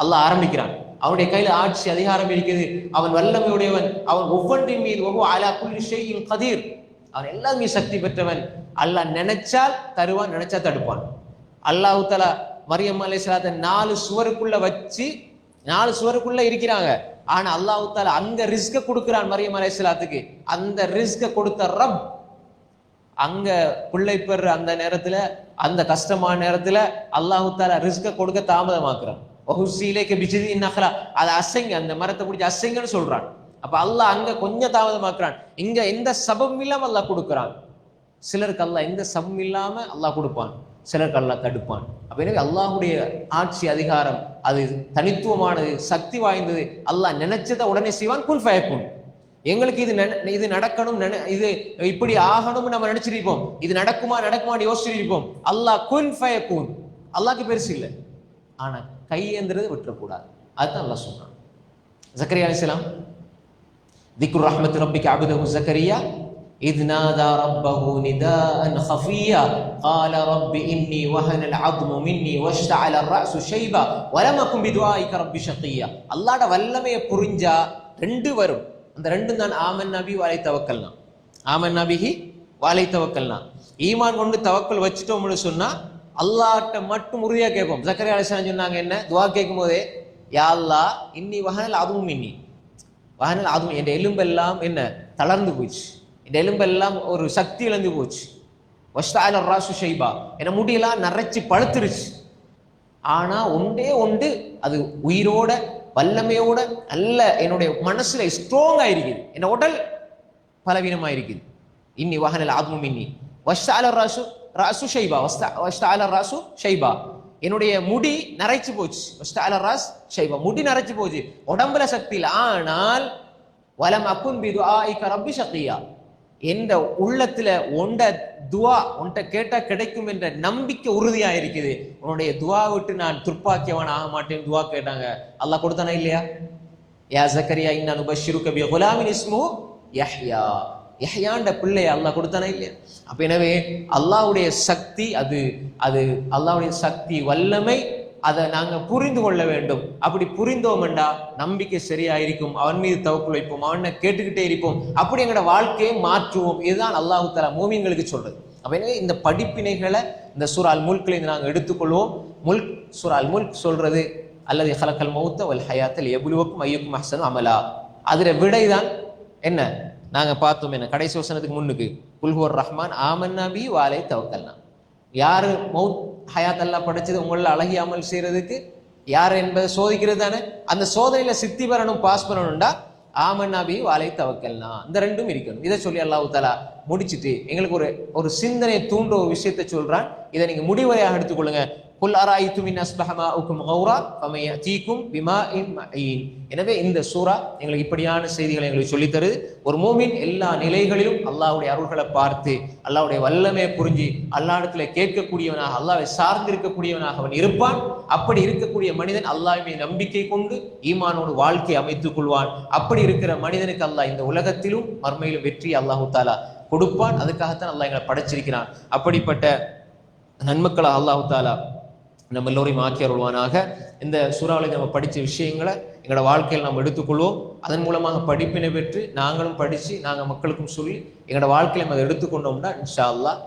அல்லாஹ் ஆரம்பிக்கிறான். அவனுடைய கையில ஆட்சி அதிகாரம் இருக்குது, அவன் வல்லமையுடையவன், அவன் ஒவ்வொன்றின் மீது அலா குல்லி ஷைஇன் கதீர், அவன் எல்லாமே சக்தி பெற்றவன். அல்லாஹ் நினைச்சால் தருவான், நினைச்சா தடுப்பான். அல்லாஹ் தஆலா மரியம் அலைஹிஸ்ஸலாத்தை 4 சுவருக்குள்ள வச்சு, 4 சுவருக்குள்ள இருக்கிறாங்க. ஆனா அல்லாஹ் தஆலா அங்க ரிஸ்க கொடுக்கிறான் மரியம் அலைஹிஸ்ஸலாத்துக்கு. அந்த ரிஸ்க கொடுத்த ரப் அங்க பிள்ளை பெற அந்த நேரத்துல, அந்த கஷ்டமான நேரத்துல அல்லாஹ் தஆலா ரிஸ்க கொடுக்க தாமதமாக்குறான். அதை அசைங்க, அந்த மரத்தை பிடிச்சி அசைங்கன்னு சொல்றான். அப்ப அல்லாஹ் அங்க கொஞ்சம் தாமதமாக்குறான், இங்க எந்த சபம் இல்லாம அல்லாஹ் கொடுக்குறான். சிலருக்கு அல்லாஹ் எந்த சபம் இல்லாம அல்லாஹ் கொடுப்பான், சிலருக்கு அல்லாஹ் தடுப்பான். அப்ப எனவே அல்லாஹுடைய ஆட்சி அதிகாரம் அது தனித்துவமானது, சக்தி வாய்ந்தது. அல்லாஹ் நினைச்சதை உடனே செய்வான். குன் ஃபயக்குன். எங்களுக்கு இது நடக்கணும், இது இப்படி ஆகணும்னு நம்ம நினைச்சிருப்போம், இது நடக்குமான்னு யோசிச்சிருப்போம். அல்லாஹ் குன் ஃபயக்குன், அல்லாஹ்க்கு பெருசு இல்லை. ஆனா கையேந்திரது விட்டுறக்கூடாது. அதுதான் அல்லாஹ் சொன்னான். ஜக்கரியா அலைஹிஸ்ஸலாம், திக்ரு ரஹ்மத் ரப்பிக அப்தஹு ஜக்கரியா إذ نادى ربه نداء خفيا قال رب إني وهن العظم مني واشتعل الرأس شيبا ولم أكن بدعائك رب شقيا. அல்லாஹ்ட வல்லமையை புரிஞ்சா 2 வரும். அந்த 2 தான் ஆமன்னா பிஹி வலை தவக்கல்னா. ஆமன்னா பிஹி வலை தவக்கல்னா. ஈமான் கொண்டு தவக்கல் வச்சிட்டோம்னு சொன்னா அல்லாஹ்ட்ட மட்டும் உறுதியா கேட்போம். ஜக்கரியா அலைஹிஸ்ஸலாம் சொன்னாங்க என்ன துஆ கேட்கும் போதே, யா அல்லாஹ் இன்னி வஹனல் அதுவும் இன்னி வஹனல் அதுவும், என் எலும்பெல்லாம் என்ன தளர்ந்து போச்சு, என் எலும்பெல்லாம் ஒரு சக்தி இழந்து போச்சு. வஷ்தஅல ராசு ஷைபா, என்ன முடியெல்லாம் நரைச்சி பழுத்துருச்சு. ஆனா ஒன்றே ஒன்று அது உயிரோட வல்லமையோட நல்ல என்னுடைய மனசுல ஸ்ட்ராங்கா இருக்குது, என் உடல் பலவீனமா இருக்குது. இன்னி வஹனல் அதுவும் இன்னி வஷ்தஅல ராசு ஷைபா வஷ்தஅல ராசு ஷைபா, என்னுடைய முடி நரைச்சு போச்சு. வஷ்தஅல ராஸ் ஷைபா, முடி நரைச்சு போச்சு, உடம்புல சக்தி இல்லை. ஆனால் வலம் அகுன் பிதுஆஇக ரப்பி ஷகியா, என்ற உள்ளத்துல ஒண்ட துவா ஒன்றை கேட்டா கிடைக்கும் என்ற நம்பிக்கை உறுதியா இருக்குது. உன்னுடைய துவா விட்டு நான் துர்ப்பாக்கியவன் ஆக மாட்டேன் துவா கேட்டாங்க. அல்லாஹ் கொடுத்தானா இல்லையா? யா ஜக்கரியா இன்னா நுபஷ்ஷிருக பி குலாமின் இஸ்முஹு யஹ்யா, யஹ்யாண்ட பிள்ளை அல்லாஹ் கொடுத்தானா இல்லையா? அப்ப எனவே அல்லாஹ்வுடைய சக்தி அது அது அல்லாஹ்வுடைய சக்தி வல்லமை, அதை நாங்க புரிந்து கொள்ள வேண்டும். அப்படி புரிந்தோம் என்றா நம்பிக்கை சரியா இருக்கும், அவன் மீது தவக்குல் வைப்போம், அவனை கேட்டுக்கிட்டே இருப்போம், அப்படி எங்களோட வாழ்க்கையை மாற்றுவோம். இதுதான் அல்லாஹ் தஆலா மூமின்களுக்கு சொல்றது. அப்ப எனவே இந்த படிப்பினைகளை இந்த சூரா அல் முல்க்ல நாங்க எடுத்துக்கொள்வோம். சூரா அல் முல்க் சொல்றது அல்லது ஹலக்கல் மௌத்த வல் ஹயாத்த லியப்லுவக்கும் அய்யுக்கும் அஹ்ஸனு அமலா. அதுல விடைதான் என்ன நாங்க பார்த்தோம். என்ன கடைசி வசனத்துக்கு முன்னுக்கு குல் ஹுவர் ரஹ்மான் ஆமன்னா பிஹி வ அலைஹி தவக்கல்னா, யாரு மௌத் ஹயாத் அல்லாஹ் படைச்சது உங்கள அழகிய அமல் செய்யறதுக்கு யார் என்பதை சோதிக்கிறது தானே. அந்த சோதனையில சித்தி பெறணும், பாஸ் பண்ணணும்டா ஆமன்னா பிஹி வ அலைஹி தவக்கல்னா, இந்த ரெண்டும் இருக்கணும். இதை சொல்லி அல்லாஹ் தஆலா முடிச்சிட்டு எங்களுக்கு ஒரு சிந்தனை தூண்டுற ஒரு விஷயத்தை சொல்றான். இதை நீங்க முடிவுரையாக எடுத்துக்கொள்ளுங்க. குல் அராய்தும் இன் அஸ்பஹ மாஉக்கும் கௌரா ஃபமன் யஅதீக்கும் பிமாஇன் மஈன். எனவே இந்த சூரா எங்களுக்கு இப்படியான செய்திகளை எங்களுக்கு சொல்லித் தருது. ஒரு மூமின் எல்லா நிலைகளிலும் அல்லாஹ்வுடைய அருள்களை பார்த்து அல்லாஹ்வுடைய வல்லமையை புரிஞ்சு அல்லாஹ்விடத்துல கேட்கக்கூடியவனாக, அல்லாஹ்வை சார்ந்திருக்கக்கூடியவனாக அவன் இருப்பான். அப்படி இருக்கக்கூடிய மனிதன் அல்லாஹ்வை நம்பிக்கை கொண்டு ஈமானோடு வாழ்க்கை அமைத்துக் கொள்வான். அப்படி இருக்கிற மனிதனுக்கு அல்லாஹ் இந்த உலகத்திலும் மறுமையிலும் வெற்றி அல்லாஹு தஆலா கொடுப்பான். அதுக்காகத்தான் அல்லாஹ் எங்களை படைச்சிருக்கிறான். அப்படிப்பட்ட நன்மக்களை அல்லாஹு தஆலா நம்ம எல்லோரையும் ஆக்கி அருள்வானாக. இந்த சூறாவில் நம்ம படித்த விஷயங்களை எங்களோட வாழ்க்கையில் நம்ம எடுத்துக்கொள்வோம். அதன் மூலமாக படிப்பினை பெற்று நாங்களும் படித்து நாங்கள் மக்களுக்கும் சொல்லி எங்களோட வாழ்க்கையில் நம்ம அதை எடுத்துக்கொண்டோம்னா இன்ஷா அல்லாஹ்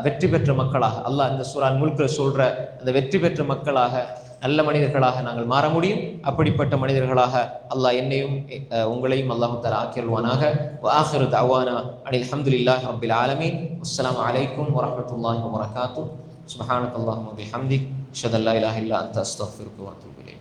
வெற்றி பெற்ற மக்களாக, அல்லாஹ் இந்த சூரா அல் முல்க்ல சொல்ற அந்த வெற்றி பெற்ற மக்களாக, நல்ல மனிதர்களாக நாங்கள் மாற முடியும். அப்படிப்பட்ட மனிதர்களாக அல்லாஹ் என்னையும் உங்களையும் அல்லாஹ் தஆலா ஆக்கி அருள்வானாக. வ ஆகிரு தஅவானா அனில் ஹம்துலில்லாஹி ரப்பில் ஆலமீன். அஸ்ஸலாமு அலைக்கும் வ ரஹ்மத்துல்லாஹி வ பரகாத்துஹு. சுப்ஹானக்கல்லாஹும்ம வ பிஹம்திக் அஷ்ஹது அல்லா இலாஹா இல்லா அன்த அஸ்தக்ஃபிருக வ அத்தூபு இலைக்.